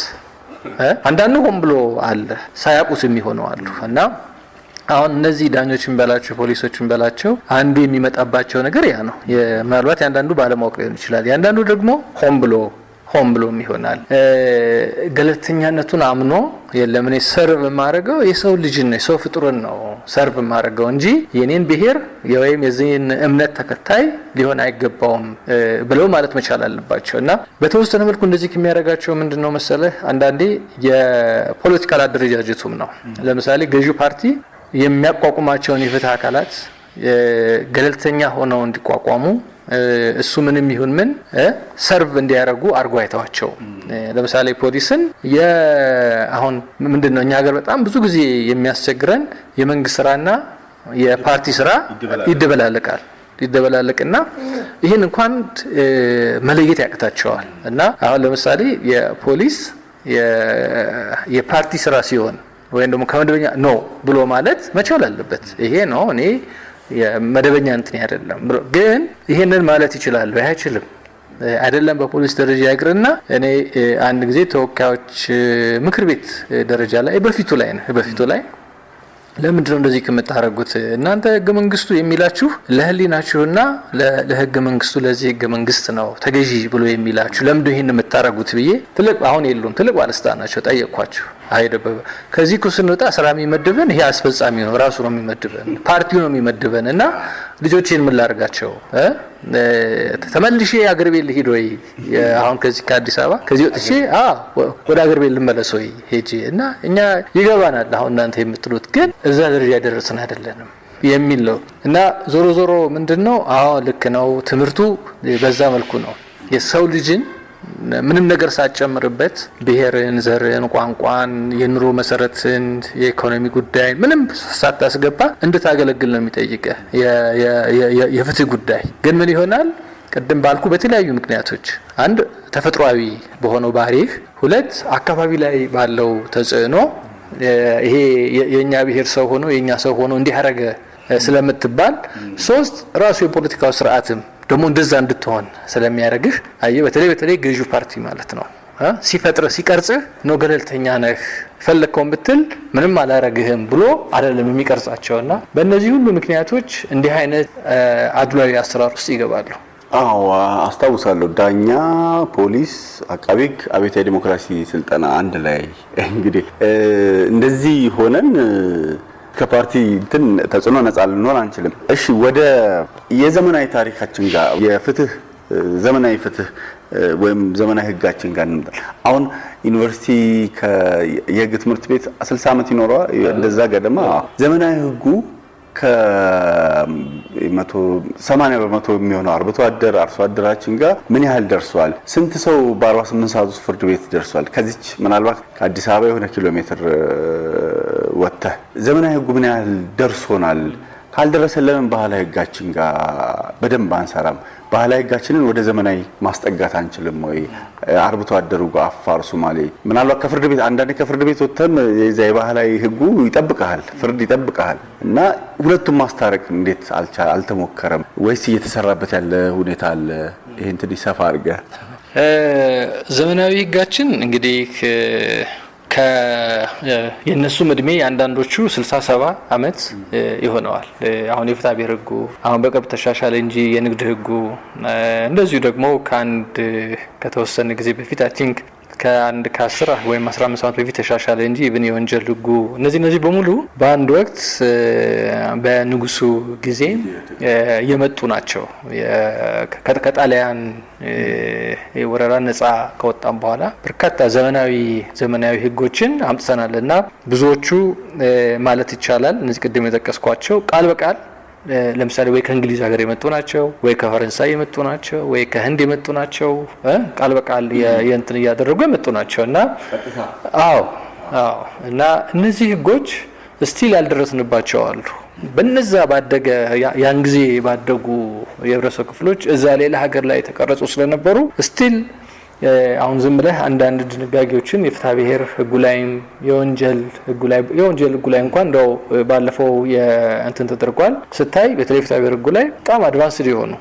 አንዳንዱ ሆን ብሎ አለ ሳያውቁት የሚሆነው አሉ እና አሁን እነዚህ ዳኞችን በላቸው ፖሊሶችን በላቸው አንዱ የሚመጣባቸው ነገር ያ ነው። ምናልባት ያንዳንዱ ባለማወቅ ሊሆን ይችላል። ያንዳንዱ ደግሞ ሆን ብሎ ይሆናል። ገለልተኛነቱን አምኖ የለም እኔ ሰርቭ የማደርገው የሰው ልጅን ነው የሰው ፍጡርን ነው ሰርቭ የማደርገው እንጂ የኔን ብሔር ወይም የዚህን እምነት ተከታይ ሊሆን አይገባውም ብለው ማለት መቻል አለባቸው እና በተወሰነ መልኩ እንደዚህ ከሚያደርጋቸው ምንድነው መሰለህ አንዳንዴ የፖለቲካል አደረጃጀቱም ነው። ለምሳሌ ገዢው ፓርቲ የሚያቋቁማቸውን የፍትህ አካላት ገለልተኛ ሆነው እንዲቋቋሙ እሱ ምንም ይሁን ምን ሰርቭ እንዲያደርጉ አርጎ አይተዋቸው። ለምሳሌ ፖሊስን አሁን ምንድነው እኛ ሀገር በጣም ብዙ ጊዜ የሚያስቸግረን የመንግስት ስራና የፓርቲ ስራ ይደበላለቅና ይሄን እንኳን መለየት ያቅታቸዋል። እና አሁን ለምሳሌ የፖሊስ የፓርቲ ስራ ሲሆን ወይም ደግሞ ከመደበኛ ነው ብሎ ማለት መቻል አለበት። ይሄ ነው እኔ የመደበኛ እንትን አይደለም ግን ይሄንን ማለት ይችላል ወይ አይችልም አይደለም። በፖሊስ ደረጃ ያግርና እኔ አንድ ጊዜ ተወካዮች ምክር ቤት ደረጃ ላይ በፊቱ ላይ ለምንድነው እንደዚህ ከመታረጉት እናንተ ህገ መንግስቱ የሚላችሁ ለህሊናችሁና ለህገ መንግስቱ ለዚህ ህገ መንግስት ነው ተገዢ ብሎ የሚላችሁ ለምንድነው ይሄን የምታረጉት ብዬ ትልቅ ባለስልጣን ናቸው ጠየቅኳቸው። አይደበበ ከዚህ ኩስንውጣ ስራ የሚመድበን ይሄ አስፈጻሚ ነው ራሱ ነው የሚመድበን ፓርቲው ነው የሚመድበን እና ልጆቼን ምን ላርጋቸው ተመልሼ አገር ቤት ልሂድ ወይ አሁን ከዚህ ከአዲስ አበባ ከዚህ ወጥቼ ወደ አገር ቤት ልመለስ ወይ ሄጄ እና እኛ ይገባናል አሁን እናንተ የምትሉት ግን እዛ ደረጃ ያደረስን አይደለንም የሚል ነው። እና ዞሮ ምንድነው ልክ ነው ትምህርቱ በዛ መልኩ ነው የሰው ልጅን ምንም ነገር ሳትጨምርበት ብሔርን፣ ዘርን፣ ቋንቋን፣ የኑሮ መሰረትን፣ የኢኮኖሚ ጉዳይ ምንም ሳታስገባ እንድታገለግል ነው የሚጠይቀህ የፍትህ ጉዳይ። ግን ምን ይሆናል? ቅድም ባልኩ በተለያዩ ምክንያቶች አንድ ተፈጥሯዊ በሆነው ባህሪህ፣ ሁለት አካባቢ ላይ ባለው ተጽዕኖ ይሄ የኛ ብሔር ሰው ሆኖ የኛ ሰው ሆኖ እንዲህ አደረገ ስለምትባል፣ ሶስት ራሱ የፖለቲካው ስርዓትም ደግሞ እንደዛ እንድትሆን ስለሚያደርግህ በተለይ ገዢው ፓርቲ ማለት ነው ሲፈጥር ሲቀርጽህ ነው ገለልተኛ ነህ ፈለከውን ብትል ምንም አላረግህም ብሎ አይደለም የሚቀርጻቸውና በእነዚህ ሁሉ ምክንያቶች እንዲህ አይነት አድሏዊ አሰራር ውስጥ ይገባሉ። አዎ አስታውሳለሁ። ዳኛ፣ ፖሊስ፣ አቃቤ ሕግ፣ አብዮታዊ ዲሞክራሲ ስልጠና አንድ ላይ እንግዲህ እንደዚህ ሆነን ከፓርቲ እንትን ተጽዕኖ ነጻ ልንሆን አንችልም። እሺ ወደ የዘመናዊ ታሪካችን ጋር የፍትህ ዘመናዊ ፍትህ ወይም ዘመናዊ ህጋችን ጋር እንምጣ። አሁን ዩኒቨርሲቲ የህግ ትምህርት ቤት 60 ዓመት ይኖረዋል እንደዛ ገደማ። ዘመናዊ ህጉ ከ80 በመቶ የሚሆነው አርብቶ አደር አርሶ አደራችን ጋር ምን ያህል ደርሷል? ስንት ሰው በ48 ሰዓት ውስጥ ፍርድ ቤት ደርሷል? ከዚች ምናልባት ከአዲስ አበባ የሆነ ኪሎ ሜትር ወጥተህ ዘመናዊ ህጉ ምን ያህል ደርሶናል? ካልደረሰን ለምን ባህላዊ ህጋችን ጋር በደንብ አንሰራም? ባህላዊ ህጋችንን ወደ ዘመናዊ ማስጠጋት አንችልም ወይ? አርብቶ አደሩ ጋር አፋር፣ ሶማሌ ምናልባት ከፍርድ ቤት አንዳንዴ ከፍርድ ቤት ወጥተን የዛ የባህላዊ ህጉ ይጠብቃል፣ ፍርድ ይጠብቃል እና ሁለቱም ማስታረቅ እንዴት አልተሞከረም? ወይስ እየተሰራበት ያለ ሁኔታ አለ? ይሄን ትንሽ ሰፋ አድርገህ ዘመናዊ ህጋችን እንግዲህ የነሱም እድሜ አንዳንዶቹ 67 ዓመት ይሆነዋል። አሁን የፍትሐ ብሔር ህጉ አሁን በቅርብ ተሻሻለ እንጂ የንግድ ህጉ እንደዚሁ ደግሞ ከተወሰነ ጊዜ በፊት አይ ቲንክ ከ10 ወይም 15 ዓመት በፊት ተሻሻለ እንጂ ኢቭን የወንጀል ህጉ እነዚህ በሙሉ በአንድ ወቅት በንጉሱ ጊዜ የመጡ ናቸው። ከጣሊያን ወረራ ነጻ ከወጣም በኋላ በርካታ ዘመናዊ ህጎችን አምጥተናል እና ብዙዎቹ ማለት ይቻላል እነዚህ ቅድም የጠቀስኳቸው ቃል በቃል ለምሳሌ ወይ ከእንግሊዝ ሀገር የመጡ ናቸው፣ ወይ ከፈረንሳይ የመጡ ናቸው፣ ወይ ከህንድ የመጡ ናቸው። ቃል በቃል የእንትን እያደረጉ የመጡ ናቸው እና እና እነዚህ ህጎች ስቲል ያልደረስንባቸው አሉ። በነዛ ባደገ ያን ጊዜ ባደጉ የህብረተሰብ ክፍሎች እዛ ሌላ ሀገር ላይ ተቀረጹ ስለነበሩ ስቲል አሁን ዝም ብለህ አንዳንድ ድንጋጌዎችን የፍትሐ ብሔር ህጉ ላይም የወንጀል ህጉ ላይ እንኳን እንደው ባለፈው የእንትን ተደርጓል ስታይ በተለይ ፍትሐ ብሔር ህጉ ላይ በጣም አድቫንስድ የሆኑ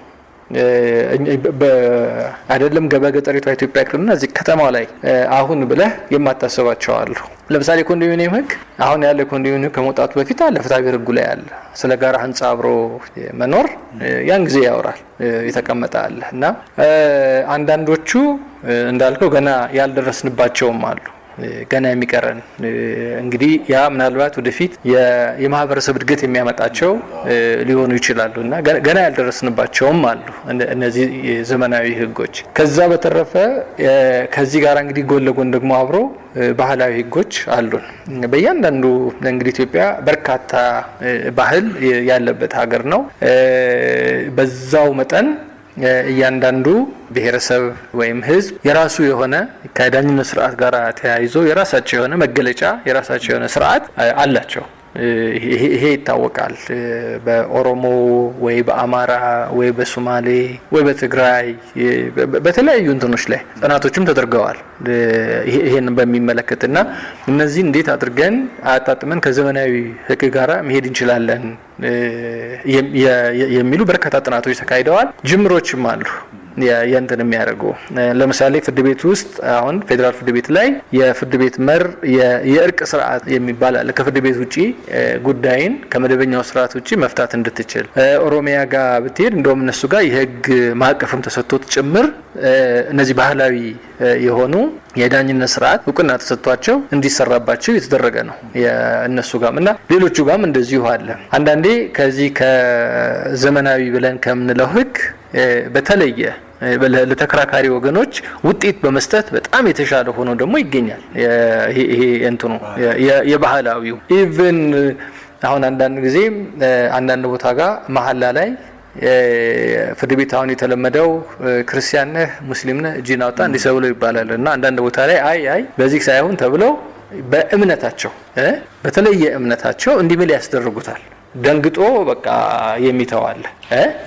አይደለም በገጠሪቷ ኢትዮጵያ ቅርና እዚህ ከተማው ላይ አሁን ብለህ የማታስባቸው አሉ። ለምሳሌ ኮንዶሚኒየም ህግ አሁን ያለ ኮንዶሚኒየም ከመውጣቱ በፊት አለ ፍትሐ ብሔር ህጉ ላይ አለ። ስለ ጋራ ህንጻ አብሮ መኖር ያን ጊዜ ያወራል የተቀመጠ አለ እና አንዳንዶቹ እንዳልከው ገና ያልደረስንባቸውም አሉ። ገና የሚቀረን እንግዲህ ያ ምናልባት ወደፊት የማህበረሰብ እድገት የሚያመጣቸው ሊሆኑ ይችላሉ እና ገና ያልደረስንባቸውም አሉ እነዚህ ዘመናዊ ህጎች። ከዛ በተረፈ ከዚህ ጋር እንግዲህ ጎን ለጎን ደግሞ አብሮ ባህላዊ ህጎች አሉን። በእያንዳንዱ እንግዲህ ኢትዮጵያ በርካታ ባህል ያለበት ሀገር ነው። በዛው መጠን እያንዳንዱ ብሔረሰብ ወይም ህዝብ የራሱ የሆነ ከዳኝነት ስርዓት ጋር ተያይዞ የራሳቸው የሆነ መገለጫ የራሳቸው የሆነ ስርዓት አላቸው። ይሄ ይታወቃል። በኦሮሞ ወይ በአማራ ወይ በሶማሌ ወይ በትግራይ በተለያዩ እንትኖች ላይ ጥናቶችም ተደርገዋል ይሄን በሚመለከትና እነዚህ እንዴት አድርገን አጣጥመን ከዘመናዊ ህግ ጋር መሄድ እንችላለን የሚሉ በርካታ ጥናቶች ተካሂደዋል። ጅምሮችም አሉ ያንተን የሚያደርጉ ለምሳሌ ፍርድ ቤት ውስጥ አሁን ፌዴራል ፍርድ ቤት ላይ የፍርድ ቤት መር የእርቅ ስርዓት የሚባል አለ። ከፍርድ ቤት ውጪ ጉዳይን ከመደበኛው ስርዓት ውጪ መፍታት እንድትችል ኦሮሚያ ጋር ብትሄድ እንደውም እነሱ ጋር የህግ ማዕቀፍም ተሰጥቶት ጭምር እነዚህ ባህላዊ የሆኑ የዳኝነት ስርዓት እውቅና ተሰጥቷቸው እንዲሰራባቸው የተደረገ ነው እነሱ ጋርም እና ሌሎቹ ጋርም እንደዚሁ አለ። አንዳንዴ ከዚህ ከዘመናዊ ብለን ከምንለው ህግ በተለየ ለተከራካሪ ወገኖች ውጤት በመስጠት በጣም የተሻለ ሆኖ ደግሞ ይገኛል። ይሄ እንትኑ የባህላዊው ኢቭን አሁን አንዳንድ ጊዜ አንዳንድ ቦታ ጋር መሐላ ላይ ፍርድ ቤት አሁን የተለመደው ክርስቲያን ነህ ሙስሊም ነህ እጅን አውጣ እንዲህ ሰብሎ ይባላል እና አንዳንድ ቦታ ላይ አይ በዚህ ሳይሆን ተብለው በእምነታቸው በተለየ እምነታቸው እንዲምል ያስደርጉታል። ደንግጦ በቃ የሚተዋል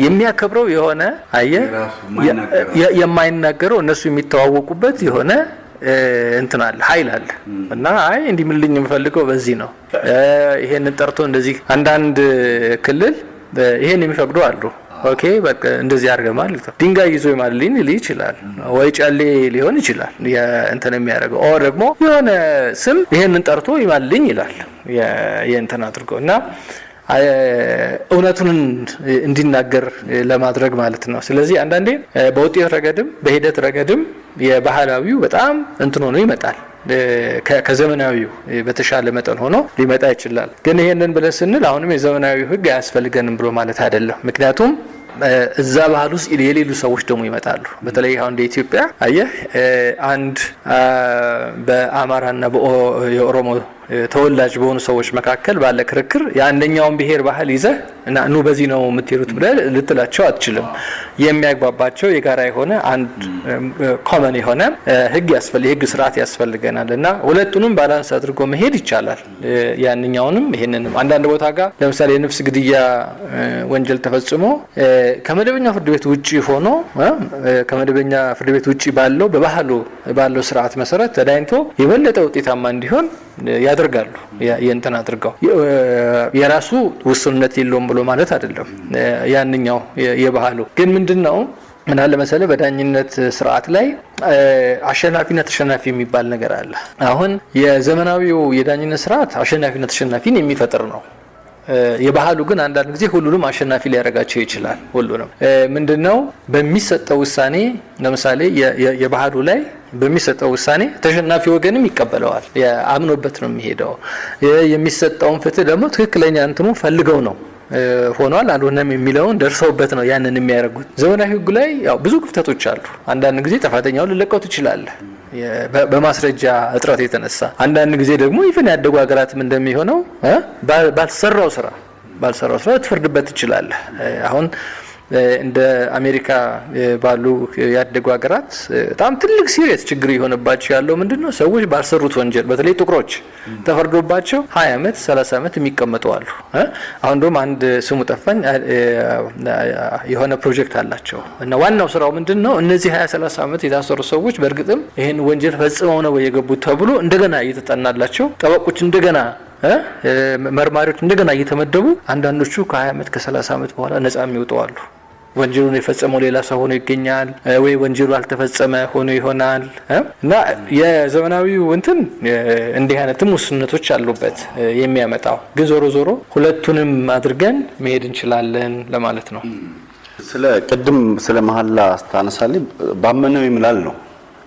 የሚያከብረው የሆነ የማይናገረው እነሱ የሚተዋወቁበት የሆነ እንትን አለ ኃይል አለ እና እንዲምልኝ የምፈልገው በዚህ ነው ይሄንን ጠርቶ እንደዚህ አንዳንድ ክልል ይሄን የሚፈቅዱ አሉ። ኦኬ በቃ እንደዚህ አድርገማል ድንጋይ ይዞ ይማልልኝ ሊል ይችላል ወይ ጨሌ ሊሆን ይችላል እንትን የሚያደርገው ኦ ደግሞ የሆነ ስም ይሄንን ጠርቶ ይማልልኝ ይላል የእንትን አድርገው እና እውነቱን እንዲናገር ለማድረግ ማለት ነው። ስለዚህ አንዳንዴ በውጤት ረገድም በሂደት ረገድም የባህላዊው በጣም እንትን ሆኖ ይመጣል ከዘመናዊው በተሻለ መጠን ሆኖ ሊመጣ ይችላል። ግን ይሄንን ብለን ስንል አሁንም የዘመናዊው ሕግ አያስፈልገንም ብሎ ማለት አይደለም። ምክንያቱም እዛ ባህል ውስጥ የሌሉ ሰዎች ደግሞ ይመጣሉ። በተለይ አሁን ኢትዮጵያ አየህ አንድ በአማራና የኦሮሞ ተወላጅ በሆኑ ሰዎች መካከል ባለ ክርክር የአንደኛውን ብሔር ባህል ይዘህ እና ኑ በዚህ ነው የምትሄዱት ብለህ ልትላቸው አትችልም። የሚያግባባቸው የጋራ የሆነ አንድ ኮመን የሆነ የህግ ስርዓት ያስፈልገናል እና ሁለቱንም ባላንስ አድርጎ መሄድ ይቻላል። ያንኛውንም ይሄንንም አንዳንድ ቦታ ጋር ለምሳሌ የነፍስ ግድያ ወንጀል ተፈጽሞ ከመደበኛ ፍርድ ቤት ውጪ ሆኖ ከመደበኛ ፍርድ ቤት ውጪ ባለው ስርዓት መሰረት ተዳኝቶ የበለጠ ውጤታማ እንዲሆን ያደርጋሉ። የእንትን አድርገው የራሱ ውስንነት የለውም ብሎ ማለት አይደለም። ያንኛው የባህሉ ግን ምንድነው ምን አለ መሰለ በዳኝነት ስርዓት ላይ አሸናፊና ተሸናፊ የሚባል ነገር አለ። አሁን የዘመናዊው የዳኝነት ስርዓት አሸናፊና ተሸናፊን የሚፈጥር ነው። የባህሉ ግን አንዳንድ ጊዜ ሁሉንም አሸናፊ ሊያደርጋቸው ይችላል። ሁሉንም ምንድነው በሚሰጠው ውሳኔ ለምሳሌ የባህሉ ላይ በሚሰጠው ውሳኔ ተሸናፊ ወገንም ይቀበለዋል። አምኖበት ነው የሚሄደው። የሚሰጠውን ፍትህ ደግሞ ትክክለኛ እንትኑ ፈልገው ነው ሆኗል አልሆነም የሚለውን ደርሰውበት ነው ያንን የሚያደርጉት። ዘመናዊ ሕግ ላይ ያው ብዙ ክፍተቶች አሉ። አንዳንድ ጊዜ ጥፋተኛውን ልለቀው ትችላለህ በማስረጃ እጥረት የተነሳ። አንዳንድ ጊዜ ደግሞ ይፈን ያደጉ ሀገራትም እንደሚሆነው ባልሰራው ስራ ትፈርድበት ትችላለህ። አሁን እንደ አሜሪካ ባሉ ያደጉ ሀገራት በጣም ትልቅ ሲሪየስ ችግር የሆነባቸው ያለው ምንድነው ሰዎች ባልሰሩት ወንጀል በተለይ ጥቁሮች ተፈርዶባቸው 20 ዓመት 30 ዓመት የሚቀመጡ አሉ። አሁን ደግሞ አንድ ስሙ ጠፋኝ የሆነ ፕሮጀክት አላቸው እና ዋናው ስራው ምንድነው እነዚህ 20 30 ዓመት የታሰሩ ሰዎች በእርግጥም ይሄን ወንጀል ፈጽመው ነው የገቡት ተብሎ እንደገና እየተጠናላቸው ጠበቆች እንደገና መርማሪዎች እንደገና እየተመደቡ አንዳንዶቹ ከ20 ዓመት ከ30 ዓመት በኋላ ነፃ የሚወጡ አሉ። ወንጀሉን የፈጸመው ሌላ ሰው ሆኖ ይገኛል ወይ ወንጀሉ አልተፈጸመ ሆኖ ይሆናል እና የዘመናዊው እንትን እንዲህ አይነትም ውስንነቶች አሉበት የሚያመጣው። ግን ዞሮ ሁለቱንም አድርገን መሄድ እንችላለን ለማለት ነው። ቅድም ስለ መሐላ አስተናሳለኝ ባመነው ይምላል ነው።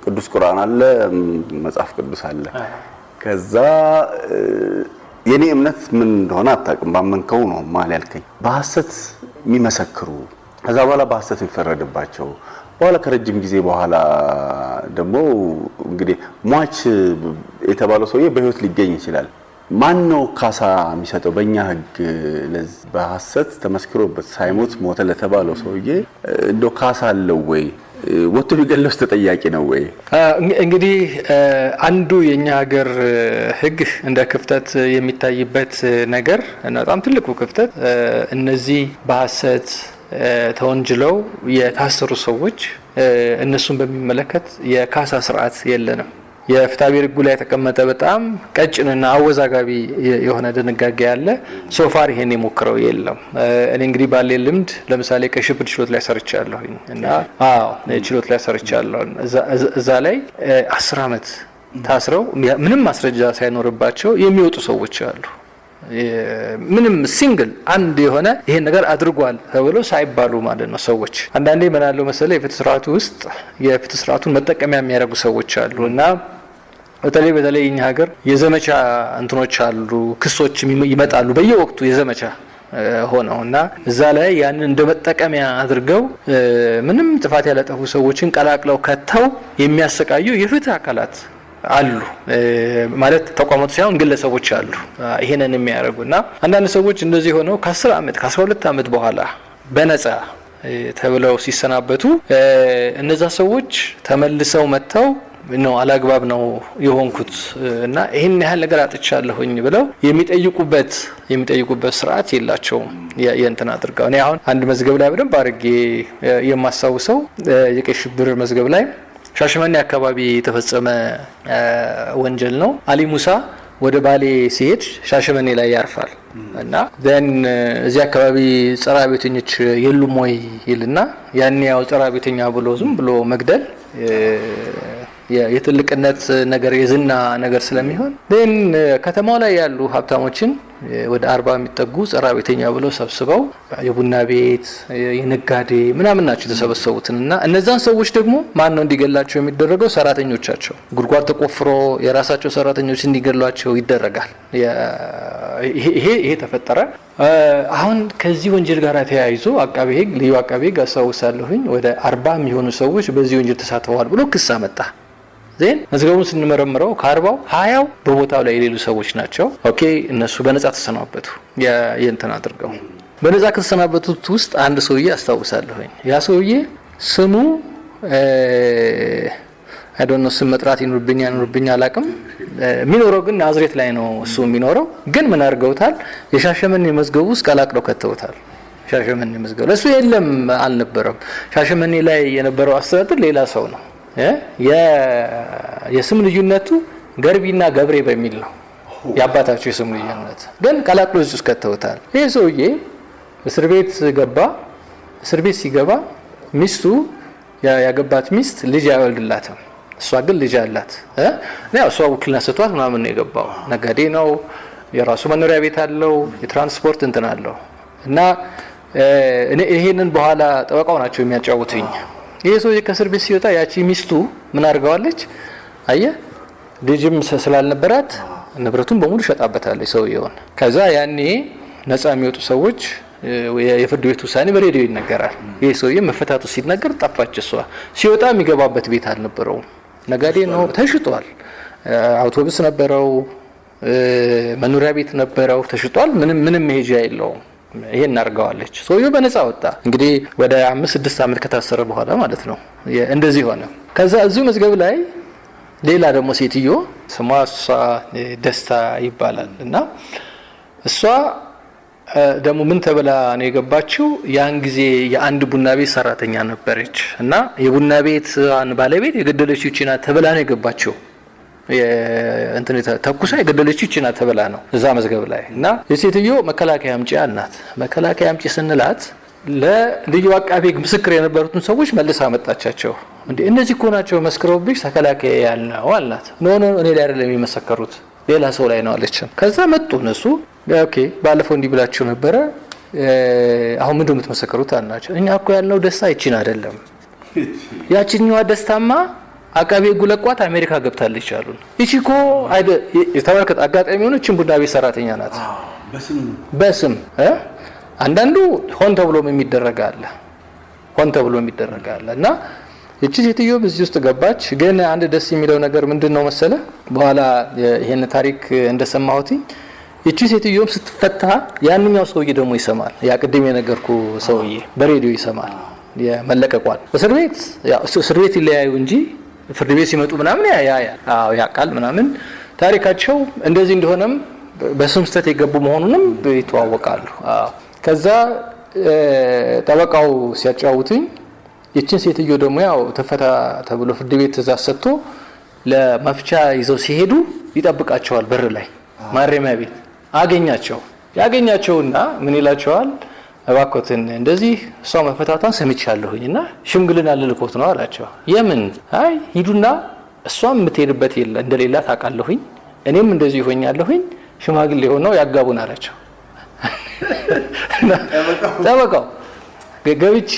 ቅዱስ ቁርአን አለ፣ መጽሐፍ ቅዱስ አለ። ከዛ የኔ እምነት ምን እንደሆነ አታውቅም ባመንከው ነው ማል ያልከኝ። በሐሰት የሚመሰክሩ ከዛ በኋላ በሐሰት የሚፈረድባቸው በኋላ ከረጅም ጊዜ በኋላ ደግሞ እንግዲህ ሟች የተባለው ሰውዬ በህይወት ሊገኝ ይችላል። ማን ነው ካሳ የሚሰጠው? በእኛ ህግ በሐሰት ተመስክሮበት ሳይሞት ሞተ ለተባለው ሰውዬ እንደው ካሳ አለው ወይ? ወጥቶ ቢገለስ ተጠያቂ ነው ወይ? እንግዲህ አንዱ የኛ ሀገር ህግ እንደ ክፍተት የሚታይበት ነገር እና በጣም ትልቁ ክፍተት እነዚህ በሐሰት ተወንጅለው የታሰሩ ሰዎች እነሱን በሚመለከት የካሳ ስርዓት የለንም። የፍትሐብሔር ህጉ ላይ የተቀመጠ በጣም ቀጭንና አወዛጋቢ የሆነ ድንጋጌ ያለ ሶፋር ይሄን የሞክረው የለም። እኔ እንግዲህ ባለ ልምድ ለምሳሌ ከሽብር ችሎት ላይ ሰርቻለሁ እና ችሎት ላይ ሰርቻለሁ። እዛ ላይ 10 ዓመት ታስረው ምንም ማስረጃ ሳይኖርባቸው የሚወጡ ሰዎች አሉ። ምንም ሲንግል አንድ የሆነ ይሄን ነገር አድርጓል ተብሎ ሳይባሉ ማለት ነው። ሰዎች አንዳንዴ ምን አለው መሰለ የፍትህ ስርዓቱ ውስጥ የፍትህ ስርዓቱን መጠቀሚያ የሚያደርጉ ሰዎች አሉ እና በተለይ እኛ ሀገር የዘመቻ እንትኖች አሉ፣ ክሶች ይመጣሉ በየወቅቱ የዘመቻ ሆነው እና እዛ ላይ ያንን እንደ መጠቀሚያ አድርገው ምንም ጥፋት ያላጠፉ ሰዎችን ቀላቅለው ከተው የሚያሰቃዩ የፍትህ አካላት አሉ ማለት ተቋማቱ ሳይሆን ግለሰቦች አሉ ይሄንን የሚያደርጉና አንዳንድ ሰዎች እንደዚህ ሆነው ከ10 ዓመት ከ12 ዓመት በኋላ በነጻ ተብለው ሲሰናበቱ እነዛ ሰዎች ተመልሰው መጥተው ነው አላግባብ ነው የሆንኩት እና ይሄን ያህል ነገር አጥቻለሁኝ ብለው የሚጠይቁበት ስርዓት የላቸውም። የእንትን አድርገው እኔ አሁን አንድ መዝገብ ላይ በደንብ አድርጌ የማስታውሰው የቀይ ሽብር መዝገብ ላይ ሻሸመኔ አካባቢ የተፈጸመ ወንጀል ነው። አሊ ሙሳ ወደ ባሌ ሲሄድ ሻሸመኔ ላይ ያርፋል እና ዘን እዚህ አካባቢ ጸረ ቤተኞች የሉም ወይ ይልና ያን ያው ጸረ ቤተኛ ብሎ ዝም ብሎ መግደል የትልቅነት ነገር የዝና ነገር ስለሚሆን ግን ከተማው ላይ ያሉ ሀብታሞችን ወደ 40 የሚጠጉ ጸረ ቤተኛ ብለው ሰብስበው የቡና ቤት የነጋዴ ምናምን ናቸው የተሰበሰቡትና እነዛን ሰዎች ደግሞ ማን ነው እንዲገላቸው የሚደረገው? ሰራተኞቻቸው ጉድጓድ ተቆፍሮ የራሳቸው ሰራተኞች እንዲገሏቸው ይደረጋል። ይሄ ተፈጠረ። አሁን ከዚህ ወንጀል ጋር ተያይዞ አቃቤ ሕግ ልዩ አቃቤ ሕግ አስታውሳለሁኝ ወደ 40 የሚሆኑ ሰዎች በዚህ ወንጀል ተሳትፈዋል ብሎ ክስ አመጣ። ዜን መዝገቡን ስንመረምረው ከ40 20 በቦታው ላይ የሌሉ ሰዎች ናቸው። ኦኬ እነሱ በነጻ ተሰናበቱ። የእንትን አድርገው በነጻ ከተሰናበቱት ውስጥ አንድ ሰውዬ አስታውሳለሁኝ። ያ ሰውዬ ስሙ አይዶንት ስም መጥራት ይኑርብኛ አላቅም። የሚኖረው ግን ናዝሬት ላይ ነው እሱ የሚኖረው። ግን ምን አድርገውታል? የሻሸመኔ መዝገቡ ውስጥ ቀላቅለው ከተውታል። ሻሸመኔ መዝገቡ እሱ የለም አልነበረም። ሻሸመኔ ላይ የነበረው አስተዳደር ሌላ ሰው ነው። የስም ልዩነቱ ገርቢና ገብሬ በሚል ነው ያባታቸው የስም ልዩነት። ግን ቀላቅሎ እዚህ ውስጥ ከተውታል። ይሄ ሰውዬ እስር ቤት ገባ። እስር ቤት ሲገባ ሚስቱ ያገባት ሚስት ልጅ አይወልድላትም። እሷ ግን ልጅ አላት። ያው እሷ ውክልና ሰጥቷት ምናምን ነው የገባው። ነጋዴ ነው፣ የራሱ መኖሪያ ቤት አለው፣ የትራንስፖርት እንትን አለው እና ይሄንን በኋላ ጠበቃው ናቸው የሚያጫውቱኝ። ይሄ ሰውዬ ከእስር ቤት ሲወጣ ያቺ ሚስቱ ምን አድርገዋለች? አየህ ልጅም ስላልነበራት ንብረቱን በሙሉ ሸጣበታለች ሰውየውን። ከዛ ያኔ ነፃ የሚወጡ ሰዎች የፍርድ ቤት ውሳኔ በሬዲዮ ይነገራል። ይሄ ሰውዬ መፈታቱ ሲነገር ጠፋች። እሷ ሲወጣ የሚገባበት ቤት አልነበረውም። ነጋዴ ነው፣ ተሽጧል። አውቶቡስ ነበረው፣ መኖሪያ ቤት ነበረው፣ ተሽጧል። ምንም መሄጃ የለውም። ይሄን እናርጋዋለች። ሰውየው በነፃ ወጣ። እንግዲህ ወደ 5-6 ዓመት ከታሰረ በኋላ ማለት ነው እንደዚህ ሆነ። ከዛ እዚሁ መዝገብ ላይ ሌላ ደግሞ ሴትዮ ስሟ እሷ ደስታ ይባላል እና እሷ ደግሞ ምን ተብላ ነው የገባችው? ያን ጊዜ የአንድ ቡና ቤት ሰራተኛ ነበረች እና የቡና ቤት ባለቤት የገደለችው ይቺ ናት ተብላ ነው የገባችው። እንትን ተኩሳ የገደለችው ይቺ ናት ተብላ ነው እዛ መዝገብ ላይ እና የሴትዮ መከላከያ አምጪ አልናት። መከላከያ አምጪ ስንላት ለልዩ አቃቤ ሕግ ምስክር የነበሩትን ሰዎች መልሳ አመጣቻቸው። እንዴ እነዚህ እኮ ናቸው መስክረውብሽ ተከላካይ ያልነው አልናት። ኖ እኔ ላይ አይደለም የሚመሰከሩት ሌላ ሰው ላይ ነው አለችን። ከዛ መጡ እነሱ። ኦኬ ባለፈው እንዲህ ብላችሁ ነበረ፣ አሁን ምንድነው የምትመሰከሩት አልናቸው። እኛ እኮ ያልነው ደስታ ይቺን አይደለም፣ ያቺኛዋ ደስታማ አቃቤ ሕጉ ለቋት አሜሪካ ገብታለች አሉን። ይቺ እኮ ተመልከት፣ አጋጣሚ ሆነ እቺን ቡና ቤት ሰራተኛ ናት በስም አንዳንዱ ሆን ተብሎም የሚደረግ አለ እና እቺ ሴትዮ በዚህ ውስጥ ገባች። ግን አንድ ደስ የሚለው ነገር ምንድነው መሰለ፣ በኋላ ይሄን ታሪክ እንደሰማሁት እቺ ሴትዮም ስትፈታ ያንኛው ሰውዬ ደግሞ ይሰማል። ያ ቅድም የነገርኩ ሰውዬ በሬዲዮ ይሰማል የመለቀቋል። እስር ቤት ይለያዩ እንጂ ፍርድ ቤት ሲመጡ ምናምን ያ ቃል ምናምን ታሪካቸው እንደዚህ እንደሆነም በስም ስተት የገቡ መሆኑንም ይተዋወቃሉ። ከዛ ጠበቃው ሲያጫውቱኝ ይችን ሴትዮ ደግሞ ያው ተፈታ ተብሎ ፍርድ ቤት ትእዛዝ ሰጥቶ ለመፍቻ ይዘው ሲሄዱ ይጠብቃቸዋል። በር ላይ ማረሚያ ቤት ያገኛቸውና ምን ይላቸዋል? እባክዎትን እንደዚህ እሷ መፈታቷን ሰምቻለሁኝና ሽምግልና ልልኮት ነው አላቸው። የምን? አይ ሂዱና እሷም የምትሄድበት እንደሌላ ታውቃለሁኝ፣ እኔም እንደዚህ ይሆኛለሁኝ፣ ሽማግሌ ሆነው ያጋቡን አላቸው። ጠበቃው ገብቼ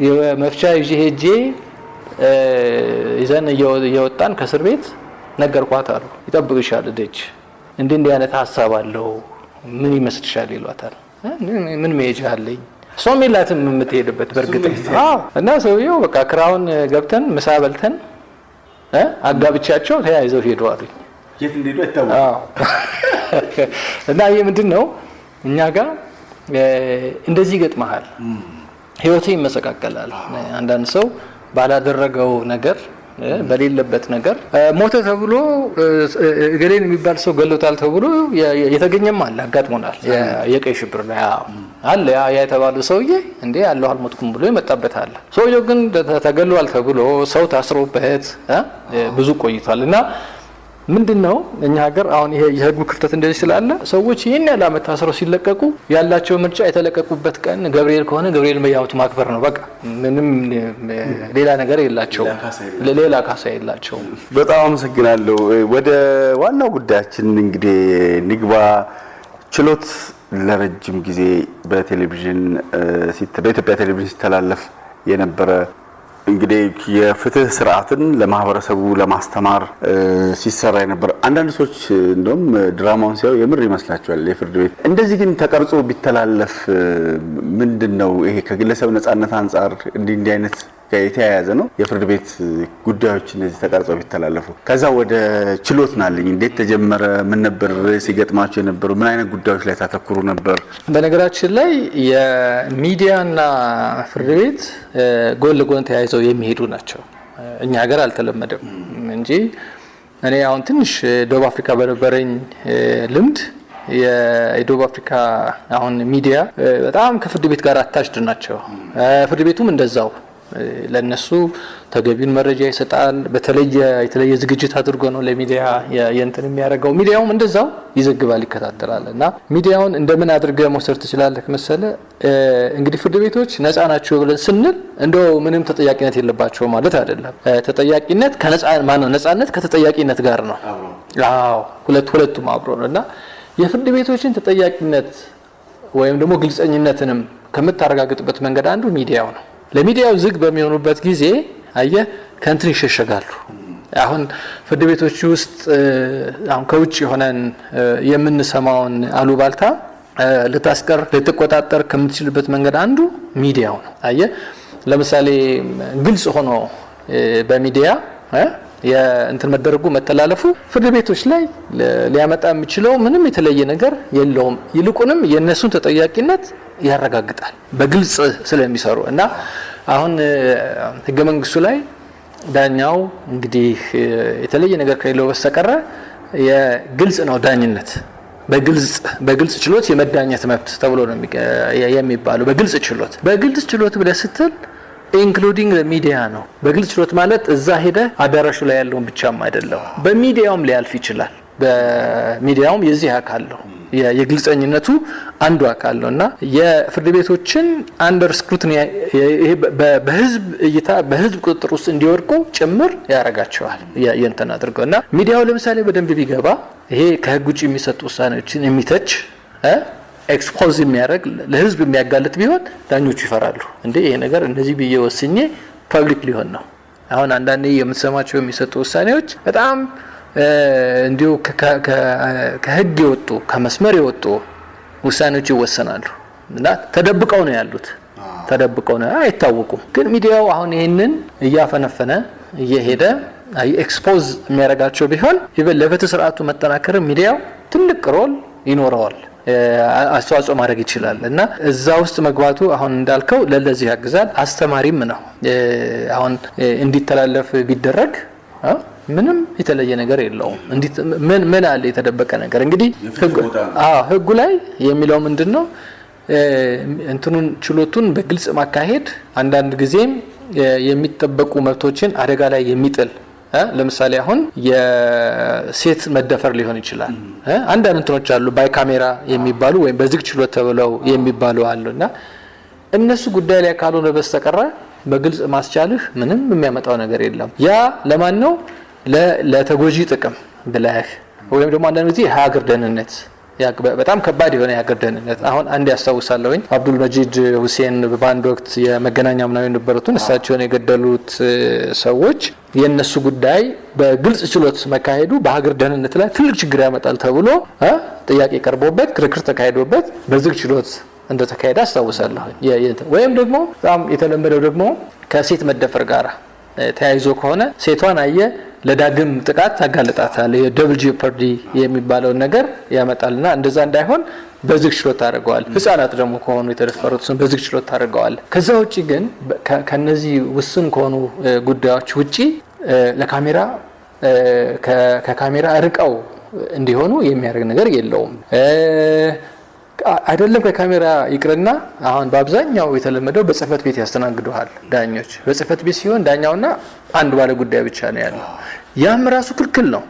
የመፍቻ ይዤ ሄጄ ይዘን እየወጣን ከእስር ቤት ነገርኳት አሉ። ይጠብቅሻል ደጅ እንዲህ አይነት ሀሳብ አለው ምን ይመስልሻል ይሏታል። ምን መሄጃ አለኝ እሷም የላትም የምትሄድበት በእርግጥ እና ሰውየው በቃ ክራውን ገብተን ምሳ በልተን አጋብቻቸው ተያይዘው ሄዱ አሉኝ። የት እንደሄዱ አይታወቅም። እና ይሄ ምንድነው እኛ ጋር እንደዚህ ይገጥማል። ህይወቴ ይመሰቃቀላል። አንዳንድ ሰው ባላደረገው ነገር በሌለበት ነገር ሞተ ተብሎ እገሌን የሚባል ሰው ገሎታል ተብሎ የተገኘም አለ፣ አጋጥሞናል። የቀይ ሽብር ላይ አለ ያ የተባለው ሰውዬ እንዴ ያለው አልሞትኩም ብሎ ይመጣበት አለ። ሰውየው ግን ተገሏል ተብሎ ሰው ታስሮበት ብዙ ቆይቷል። እና ምንድነው እኛ ሀገር አሁን ይሄ የህጉ ክፍተት እንደዚህ ስላለ ሰዎች ይሄን ያለ አመት ታስረው ሲለቀቁ ያላቸው ምርጫ የተለቀቁበት ቀን ገብርኤል ከሆነ ገብርኤል በያውት ማክበር ነው። በቃ ምንም ሌላ ነገር የላቸው፣ ሌላ ካሳ የላቸው። በጣም አመሰግናለሁ። ወደ ዋናው ጉዳያችን እንግዲህ ንግባ። ችሎት ለረጅም ጊዜ በቴሌቪዥን በኢትዮጵያ ቴሌቪዥን ሲተላለፍ የነበረ እንግዲህ የፍትህ ስርዓትን ለማህበረሰቡ ለማስተማር ሲሰራ የነበረ አንዳንድ ሰዎች እንደውም ድራማውን ሲያዩ የምር ይመስላቸዋል የፍርድ ቤት እንደዚህ ግን ተቀርጾ ቢተላለፍ ምንድነው ይሄ ከግለሰብ ነጻነት አንፃር እንዲህ አይነት ጋር የተያያዘ ነው። የፍርድ ቤት ጉዳዮች እነዚህ ተቀርጾ ቢተላለፉ ከዛ ወደ ችሎት ናለኝ እንዴት ተጀመረ? ምን ነበር ሲገጥማቸው የነበሩ? ምን አይነት ጉዳዮች ላይ ታተኩሩ ነበር? በነገራችን ላይ የሚዲያና ፍርድ ቤት ጎን ለጎን ተያይዘው የሚሄዱ ናቸው። እኛ ሀገር አልተለመደም እንጂ እኔ አሁን ትንሽ ደቡብ አፍሪካ በነበረኝ ልምድ የደቡብ አፍሪካ አሁን ሚዲያ በጣም ከፍርድ ቤት ጋር አታችድ ናቸው። ፍርድ ቤቱም እንደዛው ለነሱ ተገቢውን መረጃ ይሰጣል። የተለየ ዝግጅት አድርጎ ነው ለሚዲያ የእንትን የሚያደርገው። ሚዲያውም እንደዛው ይዘግባል፣ ይከታተላል። እና ሚዲያውን እንደምን አድርገህ መውሰድ ትችላለህ መሰለ? እንግዲህ ፍርድ ቤቶች ነፃ ናቸው ብለን ስንል እንደው ምንም ተጠያቂነት የለባቸው ማለት አይደለም። ተጠያቂነት ነፃነት ከተጠያቂነት ጋር ነው። አዎ ሁለቱም አብሮ ነው። እና የፍርድ ቤቶችን ተጠያቂነት ወይም ደግሞ ግልጸኝነትንም ከምታረጋግጥበት መንገድ አንዱ ሚዲያው ነው። ለሚዲያው ዝግ በሚሆኑበት ጊዜ አየህ ከእንትን ይሸሸጋሉ። አሁን ፍርድ ቤቶች ውስጥ አሁን ከውጭ ሆነን የምንሰማውን አሉባልታ ልታስቀር ልትቆጣጠር ከምትችልበት መንገድ አንዱ ሚዲያው ነው። አየህ ለምሳሌ ግልጽ ሆኖ በሚዲያ የእንትን መደረጉ መተላለፉ ፍርድ ቤቶች ላይ ሊያመጣ የሚችለው ምንም የተለየ ነገር የለውም። ይልቁንም የነሱን ተጠያቂነት ያረጋግጣል በግልጽ ስለሚሰሩ። እና አሁን ህገ መንግስቱ ላይ ዳኛው እንግዲህ የተለየ ነገር ከሌለው በስተቀር የግልጽ ነው ዳኝነት። በግልጽ ችሎት የመዳኘት መብት ተብሎ ነው የሚባለው። በግልጽ ችሎት ብለህ ስትል ኢንክሉዲንግ ሚዲያ ነው። በግልጽ ችሎት ማለት እዛ ሄደ አዳራሹ ላይ ያለውን ብቻም አይደለም፣ በሚዲያውም ሊያልፍ ይችላል። በሚዲያውም የዚህ አካል ነው፣ የግልጸኝነቱ አንዱ አካል ነው። እና የፍርድ ቤቶችን አንደር ስክሩቲኒ በህዝብ እይታ በህዝብ ቁጥጥር ውስጥ እንዲወድቁ ጭምር ያረጋቸዋል የእንትን አድርገው። እና ሚዲያው ለምሳሌ በደንብ ቢገባ ይሄ ከህግ ውጭ የሚሰጡ ውሳኔዎችን የሚተች ኤክስፖዝ የሚያደርግ ለህዝብ የሚያጋልጥ ቢሆን ዳኞቹ ይፈራሉ። እንዴ ይሄ ነገር እንደዚህ ብዬ ወስኜ ፐብሊክ ሊሆን ነው። አሁን አንዳንዴ የምትሰማቸው የሚሰጡ ውሳኔዎች በጣም እንዲሁ ከህግ የወጡ ከመስመር የወጡ ውሳኔዎች ይወሰናሉ እና ተደብቀው ነው ያሉት። አይታወቁም። ግን ሚዲያው አሁን ይሄንን እያፈነፈነ እየሄደ ኤክስፖዝ የሚያደርጋቸው ቢሆን ለፍትህ ስርዓቱ መጠናከር ሚዲያው ትልቅ ሮል ይኖረዋል፣ አስተዋጽኦ ማድረግ ይችላል። እና እዛ ውስጥ መግባቱ አሁን እንዳልከው ለዚህ ያግዛል፣ አስተማሪም ነው። አሁን እንዲተላለፍ ቢደረግ ምንም የተለየ ነገር የለውም። ምን አለ የተደበቀ ነገር? እንግዲህ ህጉ ላይ የሚለው ምንድነው? እንትኑን ችሎቱን በግልጽ ማካሄድ አንዳንድ ጊዜም የሚጠበቁ መብቶችን አደጋ ላይ የሚጥል ለምሳሌ አሁን የሴት መደፈር ሊሆን ይችላል። አንዳንድ እንትኖች አሉ ባይ ካሜራ የሚባሉ ወይም በዝግ ችሎት ተብለው የሚባሉ አሉና እነሱ ጉዳይ ላይ ካልሆነ በስተቀር በግልጽ ማስቻልህ ምንም የሚያመጣው ነገር የለም። ያ ለማን ነው? ለተጎጂ ጥቅም ብለህ ወይም ደግሞ አንዳንድ ጊዜ ሀገር ደህንነት በጣም ከባድ የሆነ የሀገር ደህንነት አሁን አንድ ያስታውሳለሁኝ አብዱል መጂድ ሁሴን በአንድ ወቅት የመገናኛ ምናምን የነበሩትን እሳቸውን የገደሉት ሰዎች የነሱ ጉዳይ በግልጽ ችሎት መካሄዱ በሀገር ደህንነት ላይ ትልቅ ችግር ያመጣል ተብሎ ጥያቄ ቀርቦበት ክርክር ተካሂዶበት በዝግ ችሎት እንደተካሄደ አስታውሳለሁ። ወይም ደግሞ በጣም የተለመደው ደግሞ ከሴት መደፈር ጋር ተያይዞ ከሆነ ሴቷን ለዳግም ጥቃት ታጋለጣታል። የደብል ጂኦፐርዲ የሚባለው ነገር ያመጣልና እንደዛ እንዳይሆን በዝግ ችሎት ታደርገዋል። ህፃናት ደግሞ ከሆኑ የተደፈሩትን በዝግ ችሎት ታደርገዋል። ከዛ ውጪ ግን ከነዚህ ውስን ከሆኑ ጉዳዮች ውጪ ለካሜራ ከካሜራ ርቀው እንዲሆኑ የሚያደርግ ነገር የለውም። አይደለም ከካሜራ ይቅርና አሁን በአብዛኛው የተለመደው በጽህፈት ቤት ያስተናግዱሃል ዳኞች። በጽህፈት ቤት ሲሆን ዳኛውና አንድ ባለ ጉዳይ ብቻ ነው ያለው። ያም ራሱ ክልክል ነው።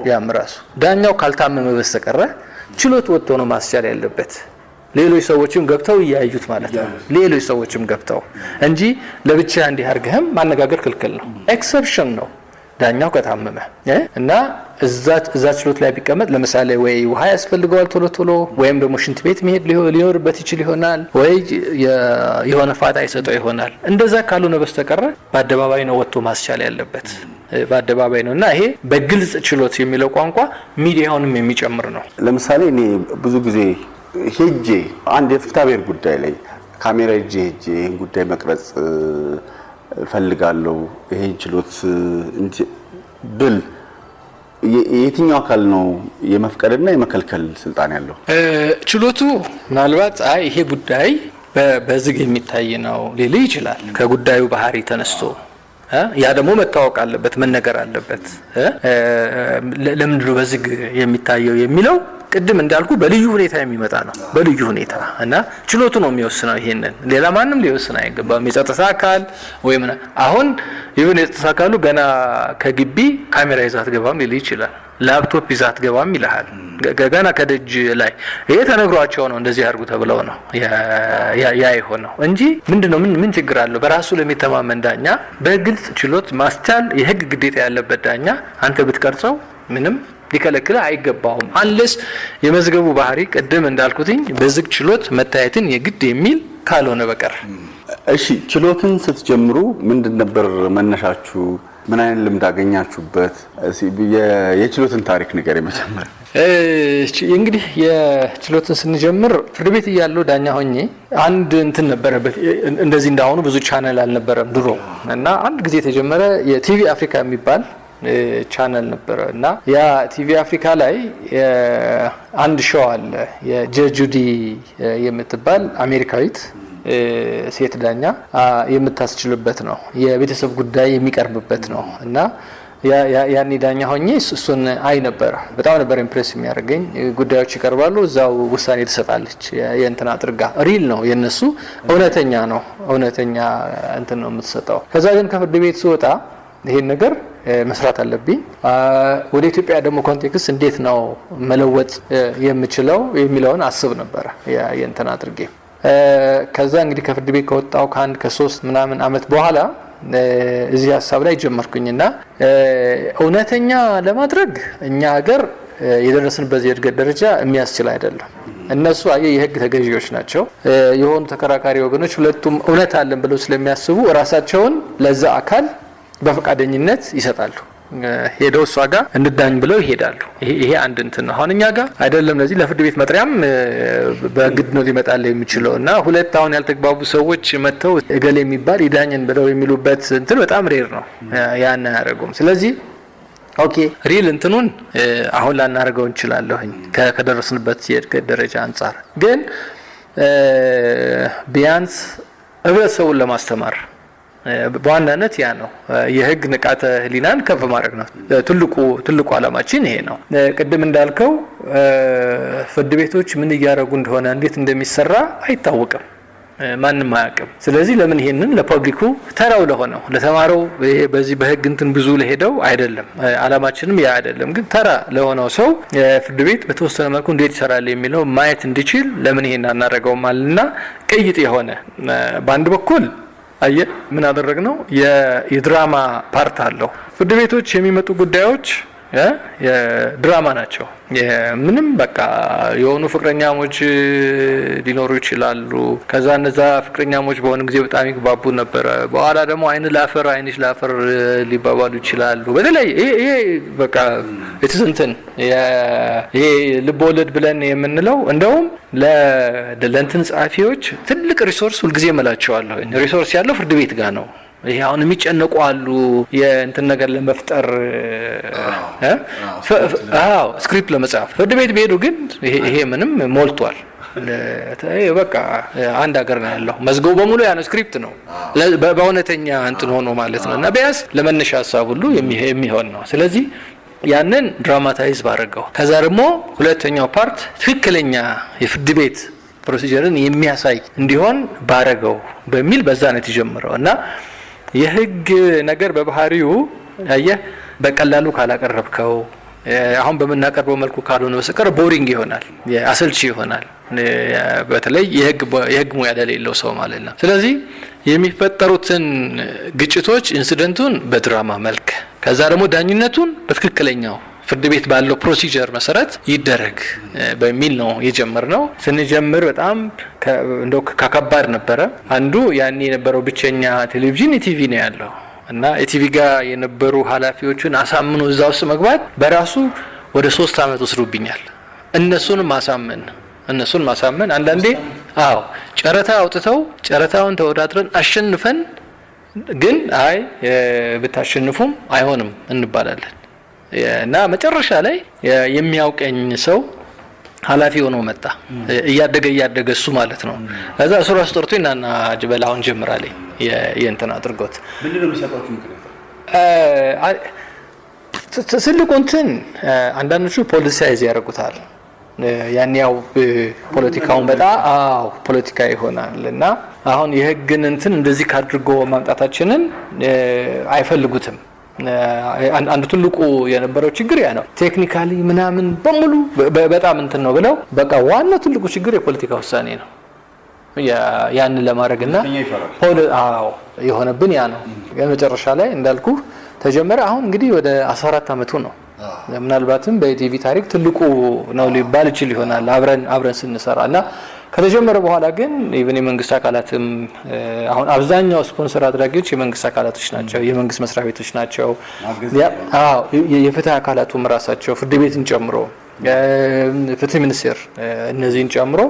ያም ራሱ ዳኛው ካልታመመ በስተቀረ ችሎት ወጥቶ ነው ማስቻል ያለበት። ሌሎች ሰዎችም ገብተው እያዩት ማለት ነው። ሌሎች ሰዎችም ገብተው እንጂ ለብቻ እንዲህ አድርገህም ማነጋገር ክልክል ነው። ኤክሰፕሽን ነው ዳኛው ከታመመ እና እዛ ችሎት ላይ ቢቀመጥ ለምሳሌ ወይ ውሃ ያስፈልገዋል ቶሎ ወይም ደግሞ ሽንት ቤት መሄድ ሊኖርበት ይችል ይሆናል ወይ የሆነ ፋታ ይሰጠው ይሆናል። እንደዛ ካልሆነ በስተቀረ በአደባባይ ነው ወጥቶ ማስቻል ያለበት። በአደባባይ ነው እና ይሄ በግልጽ ችሎት የሚለው ቋንቋ ሚዲያውንም የሚጨምር ነው። ለምሳሌ እኔ ብዙ ጊዜ ሄጄ አንድ የፍትሐብሔር ጉዳይ ላይ ካሜራ ሄጄ ይህን ጉዳይ መቅረጽ ፈልጋለሁ ይሄን ችሎት ብል የትኛው አካል ነው የመፍቀድና የመከልከል ስልጣን ያለው? ችሎቱ ምናልባት ይሄ ጉዳይ በዝግ የሚታይ ነው ሊል ይችላል ከጉዳዩ ባህሪ ተነስቶ። ያ ደግሞ መታወቅ አለበት፣ መነገር አለበት። ለምንድነው በዝግ የሚታየው የሚለው ቅድም እንዳልኩ በልዩ ሁኔታ የሚመጣ ነው። በልዩ ሁኔታ እና ችሎቱ ነው የሚወስነው። ይሄንን ሌላ ማንም ሊወስን አይገባም። የጸጥታ አካል ወይም አሁን ይሁን የጸጥታ አካሉ ገና ከግቢ ካሜራ ይዛት ገባም ሊል ይችላል። ላፕቶፕ ይዛት ገባም ይልሃል። ገና ከደጅ ላይ ይሄ ተነግሯቸው ነው እንደዚህ አድርጉ ተብለው ነው ያ ይሆነው እንጂ ምንድነው ምን ችግር አለው? በራሱ ለሚተማመን ዳኛ በግልጽ ችሎት ማስቻል የህግ ግዴታ ያለበት ዳኛ አንተ ብትቀርጸው ምንም ሊከለክል አይገባውም። አንለስ የመዝገቡ ባህሪ ቅድም እንዳልኩትኝ በዝግ ችሎት መታየትን የግድ የሚል ካልሆነ በቀር። እሺ ችሎትን ስትጀምሩ ምንድን ነበር መነሻችሁ? ምን አይነት ልምድ አገኛችሁበት? የችሎትን ታሪክ ንገረኝ መጀመሪያ። እንግዲህ የችሎትን ስንጀምር ፍርድ ቤት እያለሁ ዳኛ ሆኜ አንድ እንትን ነበረበት። እንደዚህ እንዳሁኑ ብዙ ቻናል አልነበረም ድሮ እና አንድ ጊዜ የተጀመረ የቲቪ አፍሪካ የሚባል ቻናል ነበረ እና ያ ቲቪ አፍሪካ ላይ አንድ ሾው አለ። የጁዲ የምትባል አሜሪካዊት ሴት ዳኛ የምታስችልበት ነው። የቤተሰብ ጉዳይ የሚቀርብበት ነው እና ያኔ ዳኛ ሆኜ እሱን አይ ነበር። በጣም ነበር ኢምፕሬስ የሚያደርገኝ። ጉዳዮች ይቀርባሉ፣ እዛው ውሳኔ ትሰጣለች። የእንትና አድርጋ ሪል ነው የነሱ እውነተኛ ነው። እውነተኛ እንትን ነው የምትሰጠው። ከዛ ግን ከፍርድ ቤት ስወጣ ይሄን ነገር መስራት አለብኝ። ወደ ኢትዮጵያ ደግሞ ኮንቴክስት እንዴት ነው መለወጥ የምችለው የሚለውን አስብ ነበር የእንትን አድርጌ። ከዛ እንግዲህ ከፍርድ ቤት ከወጣው ከ3 ምናምን አመት በኋላ እዚህ ሀሳብ ላይ ጀመርኩኝና እውነተኛ ለማድረግ እኛ ሀገር የደረስንበት የእድገት ደረጃ የሚያስችል አይደለም። እነሱ የህግ ተገዢዎች ናቸው። የሆኑ ተከራካሪ ወገኖች ሁለቱም እውነት አለን ብለው ስለሚያስቡ ራሳቸውን ለዛ አካል በፈቃደኝነት ይሰጣሉ። ሄደው እሷ ጋር እንዳኝ ብለው ይሄዳሉ። ይሄ አንድ እንትን ነው። አሁን እኛ ጋር አይደለም ለዚህ ለፍርድ ቤት መጥሪያም በግድ ነው ሊመጣል የሚችለው እና ሁለት አሁን ያልተግባቡ ሰዎች መጥተው እገሌ የሚባል ይዳኝን ብለው የሚሉበት እንትን በጣም ሬር ነው። ያን አያደርጉም። ስለዚህ ኦኬ ሪል እንትኑን አሁን ላናደርገው እንችላለሁኝ ከደረስንበት የእድገት ደረጃ አንጻር ግን ቢያንስ ህብረተሰቡን ለማስተማር በዋናነት ያ ነው የህግ ንቃተ ህሊናን ከፍ ማድረግ ነው ትልቁ ዓላማችን ይሄ ነው። ቅድም እንዳልከው ፍርድ ቤቶች ምን እያደረጉ እንደሆነ እንዴት እንደሚሰራ አይታወቅም፣ ማንም አያውቅም። ስለዚህ ለምን ይሄንን ለፐብሊኩ ተራው ለሆነው ለተማረው በዚህ በህግ እንትን ብዙ ለሄደው አይደለም፣ ዓላማችንም ያ አይደለም። ግን ተራ ለሆነው ሰው ፍርድ ቤት በተወሰነ መልኩ እንዴት ይሰራል የሚለው ማየት እንዲችል ለምን ይሄን አናደርገውም አለና ቅይጥ የሆነ በአንድ በኩል ምን አደረግነው የድራማ ፓርት አለው። ፍርድ ቤቶች የሚመጡ ጉዳዮች የድራማ ናቸው። ምንም በቃ የሆኑ ፍቅረኛሞች ሊኖሩ ይችላሉ። ከዛ እነዛ ፍቅረኛሞች በሆነ ጊዜ በጣም ይግባቡ ነበረ። በኋላ ደግሞ አይንሽ ላፈር ሊባባሉ ይችላሉ። በተለይ ይሄ በቃ የተሰንተን ይሄ ልብ ወለድ ብለን የምንለው እንደውም ለእንትን ጸሐፊዎች ትልቅ ሪሶርስ ሁልጊዜ እመላቸዋለሁ። ሪሶርስ ያለው ፍርድ ቤት ጋር ነው። ይሄ አሁን የሚጨነቁ አሉ የእንትን ነገር ለመፍጠር ስክሪፕት ለመጻፍ ፍርድ ቤት ቢሄዱ ግን ይሄ ምንም ሞልቷል። በቃ አንድ ሀገር ነው ያለው መዝገቡ በሙሉ ያ ነው ስክሪፕት ነው በእውነተኛ እንትን ሆኖ ማለት ነው እና ቢያንስ ለመነሻ ሀሳብ ሁሉ የሚሆን ነው። ስለዚህ ያንን ድራማታይዝ ባረገው ከዛ ደግሞ ሁለተኛው ፓርት ትክክለኛ የፍርድ ቤት ፕሮሲጀርን የሚያሳይ እንዲሆን ባረገው በሚል በዛ ነው የተጀመረው እና የህግ ነገር በባህሪው አየህ በቀላሉ ካላቀረብከው አሁን በመናቀርበው መልኩ ካልሆነ በስተቀር ቦሪንግ ይሆናል፣ አሰልቺ ይሆናል። በተለይ የህግ ሙያ ለሌለው ሰው ማለት ነው። ስለዚህ የሚፈጠሩትን ግጭቶች ኢንሲደንቱን በድራማ መልክ ከዛ ደግሞ ዳኝነቱን በትክክለኛው ፍርድ ቤት ባለው ፕሮሲጀር መሰረት ይደረግ በሚል ነው የጀመርነው። ስንጀምር በጣም እንደው ከከባድ ነበረ። አንዱ ያኔ የነበረው ብቸኛ ቴሌቪዥን ኢቲቪ ነው ያለው እና ኢቲቪ ጋር የነበሩ ኃላፊዎችን አሳምኖ እዛ ውስጥ መግባት በራሱ ወደ 3 አመት ወስዶብኛል። እነሱን ማሳመን አንዳንዴ ጨረታ አውጥተው ጨረታውን ተወዳድረን አሸንፈን ግን አይ ብታሸንፉም አይሆንም እንባላለን እና መጨረሻ ላይ የሚያውቀኝ ሰው ኃላፊ ሆኖ መጣ። እያደገ እሱ ማለት ነው። ከዛ እሱ ራሱ ጠርቶ እናና ጅበላውን ጀምራለኝ የእንትን አድርጎት ምንድነው የሚሰጣችሁ ምክንያት? ትልቁ እንትን አንዳንዶቹ ፖለቲሳይዝ ያደርጉታል። ያን ያው ፖለቲካውን በጣም ፖለቲካ ይሆናል እና አሁን የህግን እንትን እንደዚህ ካድርጎ ማምጣታችንን አይፈልጉትም። አንዱ ትልቁ የነበረው ችግር ያ ነው። ቴክኒካሊ ምናምን በሙሉ በጣም እንትን ነው ብለው በቃ ዋናው ትልቁ ችግር የፖለቲካ ውሳኔ ነው። ያንን ለማድረግና የሆነብን ያ ነው። መጨረሻ ላይ እንዳልኩ ተጀመረ። አሁን እንግዲህ ወደ 14 አመቱ ነው። ምናልባትም በኢቲቪ ታሪክ ትልቁ ነው ሊባል ይችል ይሆናል አብረን ስንሰራና ከተጀመረ በኋላ ግን ኢቭን የመንግስት አካላትም አሁን አብዛኛው ስፖንሰር አድራጊዎች የመንግስት አካላቶች ናቸው፣ የመንግስት መስሪያ ቤቶች ናቸው። የፍትህ አካላቱም ራሳቸው ፍርድ ቤትን ጨምሮ ፍትህ ሚኒስቴር እነዚህን ጨምሮ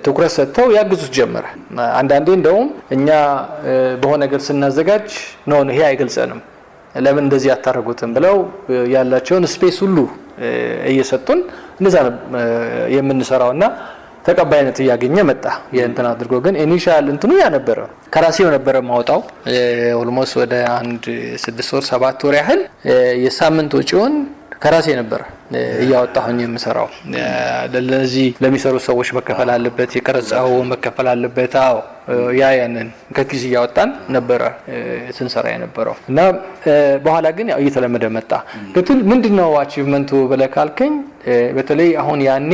ትኩረት ሰጥተው ያግዙት ጀመረ። አንዳንዴ እንደውም እኛ በሆነ ነገር ስናዘጋጅ ነው ይሄ አይገልጸንም ለምን እንደዚህ አታረጉትም ብለው ያላቸውን ስፔስ ሁሉ እየሰጡን እንደዛ የምንሰራውና ተቀባይነት እያገኘ መጣ። የእንትን አድርጎ ግን ኢኒሻል እንትኑ ያ ነበር ከራሴው ነበር ማውጣው ኦልሞስት ወደ 6 ወር 7 ወር ያህል የሳምንት ወጪውን ከራሴ ነበር እያወጣሁኝ የምሰራው። ለዚህ ለሚሰሩ ሰዎች መከፈል አለበት፣ የቀረጻው መከፈል አለበት። ያንን ከኪስ እያወጣን ነበር ስንሰራ የነበረው እና በኋላ ግን ያው እየተለመደ መጣ። ምንድነው አቺቭመንቱ ብለህ ካልከኝ በተለይ አሁን ያኔ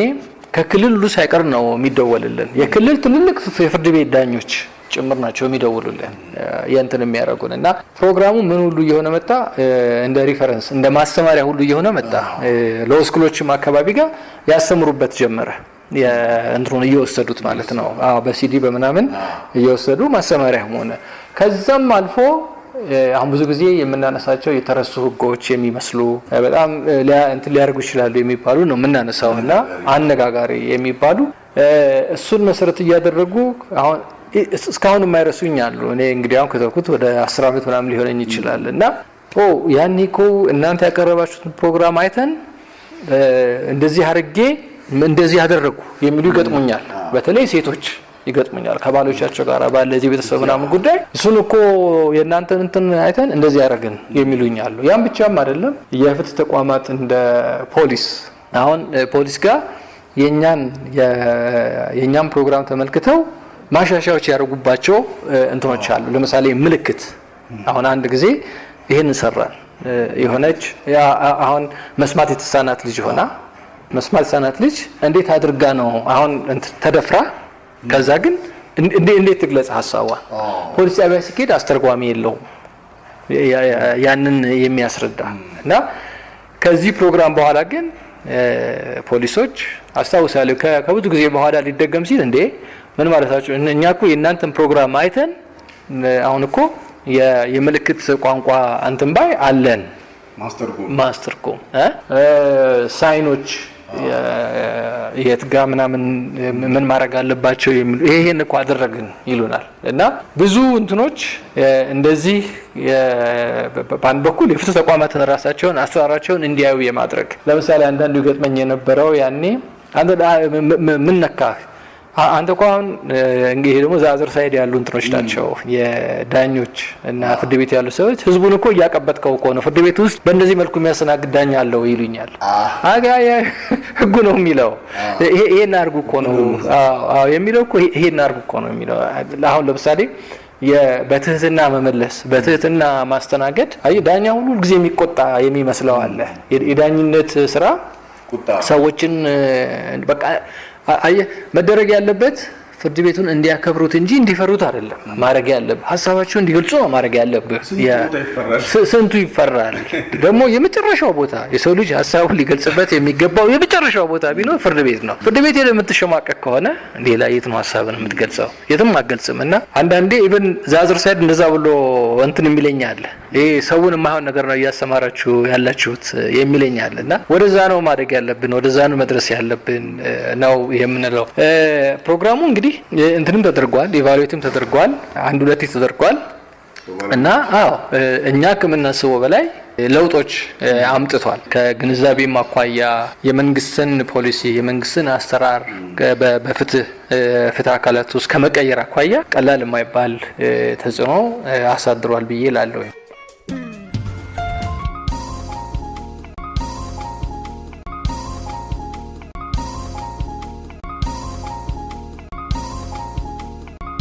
ከክልል ሁሉ ሳይቀር ነው የሚደወልልን። የክልል ትልልቅ የፍርድ ቤት ዳኞች ጭምር ናቸው የሚደውሉልን የእንትን የሚያደርጉን እና ፕሮግራሙ ምን ሁሉ እየሆነ መጣ፣ እንደ ሪፈረንስ እንደ ማስተማሪያ ሁሉ እየሆነ መጣ። ለስኩሎችም አካባቢ ጋር ያስተምሩበት ጀመረ። የእንትሩን እየወሰዱት ማለት ነው በሲዲ በመናምን እየወሰዱ ማስተማሪያ ሆነ። ከዛም አልፎ አሁን ብዙ ጊዜ የምናነሳቸው የተረሱ ህጎች የሚመስሉ በጣም እንትን ሊያርጉ ይችላሉ የሚባሉ ነው የምናነሳውና አነጋጋሪ የሚባሉ እሱን መሰረት እያደረጉ አሁን እስካሁን የማይረሱኝ አሉ። እኔ እንግዲህ አሁን ከተኩት ወደ 10 አመት ምናምን ሊሆነኝ ይችላል እና ያኔ እኮ እናንተ ያቀረባችሁትን ፕሮግራም አይተን እንደዚህ አድርጌ እንደዚህ አደረጉ የሚሉ ይገጥሙኛል። በተለይ ሴቶች ይገጥሙኛል ከባሎቻቸው ጋር ባለ እዚህ ቤተሰብ ምናምን ጉዳይ እሱን እኮ የእናንተን እንትን አይተን እንደዚህ ያደረግን የሚሉኛሉ። ያን ብቻም አይደለም የፍትህ ተቋማት እንደ ፖሊስ አሁን ፖሊስ ጋር የኛን ፕሮግራም ተመልክተው ማሻሻያዎች ያደርጉባቸው እንትኖች አሉ። ለምሳሌ ምልክት አሁን አንድ ጊዜ ይሄን ሰራን የሆነች አሁን መስማት የተሳናት ልጅ ሆና መስማት የተሳናት ልጅ እንዴት አድርጋ ነው አሁን ተደፍራ ከዛ ግን እንዴት ትግለጽ ሐሳቧ ፖሊስ ጣቢያ ሲሄድ አስተርጓሚ የለውም ያንን የሚያስረዳ እና ከዚህ ፕሮግራም በኋላ ግን ፖሊሶች አስተዋውሳለሁ ከብዙ ጊዜ በኋላ ሊደገም ሲል እንዴ ምን ማለታችሁ እኛ እኮ የእናንተን ፕሮግራም አይተን አሁን እኮ የምልክት ቋንቋ አንተን ባይ አለን ማስተርጎም ሳይኖች የትጋ ምናምን ምን ማድረግ አለባቸው የሚሉ ይሄን እኮ አደረግን ይሉናል እና ብዙ እንትኖች እንደዚህ በአንድ በኩል የፍትህ ተቋማትን ራሳቸውን አሰራራቸውን እንዲያዩ የማድረግ ለምሳሌ አንዳንዱ ገጥመኝ የነበረው ያኔ አንተ ምን ነካ አንተ እኮ አሁን እንግዲህ ደግሞ ዛዘር ሳይድ ያሉ እንትኖች ናቸው የዳኞች እና ፍርድ ቤት ያሉ ሰዎች ህዝቡን እኮ እያቀበጥከው እኮ ነው። ፍርድ ቤት ውስጥ በእንደዚህ መልኩ የሚያስተናግድ ዳኛ አለው ይሉኛል። ህጉ ነው የሚለው ይሄን አድርጉ እኮ ነው የሚለው እኮ ይሄን አድርጉ እኮ ነው የሚለው። አሁን ለምሳሌ በትህትና መመለስ በትህትና ማስተናገድ ዳኛ ሁሉ ጊዜ የሚቆጣ የሚመስለው አለ። የዳኝነት ስራ ሰዎችን በቃ መደረግ ያለበት ፍርድ ቤቱን እንዲያከብሩት እንጂ እንዲፈሩት አይደለም ማድረግ ያለብህ። ሀሳባቸውን እንዲገልጹ ነው ማድረግ ያለብህ። ስንቱ ይፈራል ደግሞ። የመጨረሻው ቦታ የሰው ልጅ ሀሳቡን ሊገልጽበት የሚገባው የመጨረሻው ቦታ ቢኖር ፍርድ ቤት ነው። ፍርድ ቤት ሄደህ የምትሸማቀቅ ከሆነ ሌላ የት ነው ሀሳብን የምትገልጸው? የትም አትገልጽም። እና አንዳንዴ ኢቭን ዛዝር ሳይድ እንደዛ ብሎ እንትን የሚለኛል ይሄ ሰውን የማይሆን ነገር ነው እያስተማራችሁ ያላችሁት የሚለኛል። እና ወደዛ ነው ማድረግ ያለብን፣ ወደዛ ነው መድረስ ያለብን ነው የምንለው። ፕሮግራሙ እንግዲህ እንትንም ተደርጓል፣ ኢቫሉዌትም ተደርጓል፣ አንድ ሁለት ተደርጓል። እና እኛ ከምናስበው በላይ ለውጦች አምጥቷል። ከግንዛቤም አኳያ የመንግስትን ፖሊሲ የመንግስትን አሰራር በፍትህ አካላት ውስጥ ከመቀየር አኳያ ቀላል የማይባል ተጽዕኖ አሳድሯል ብዬ እላለሁ።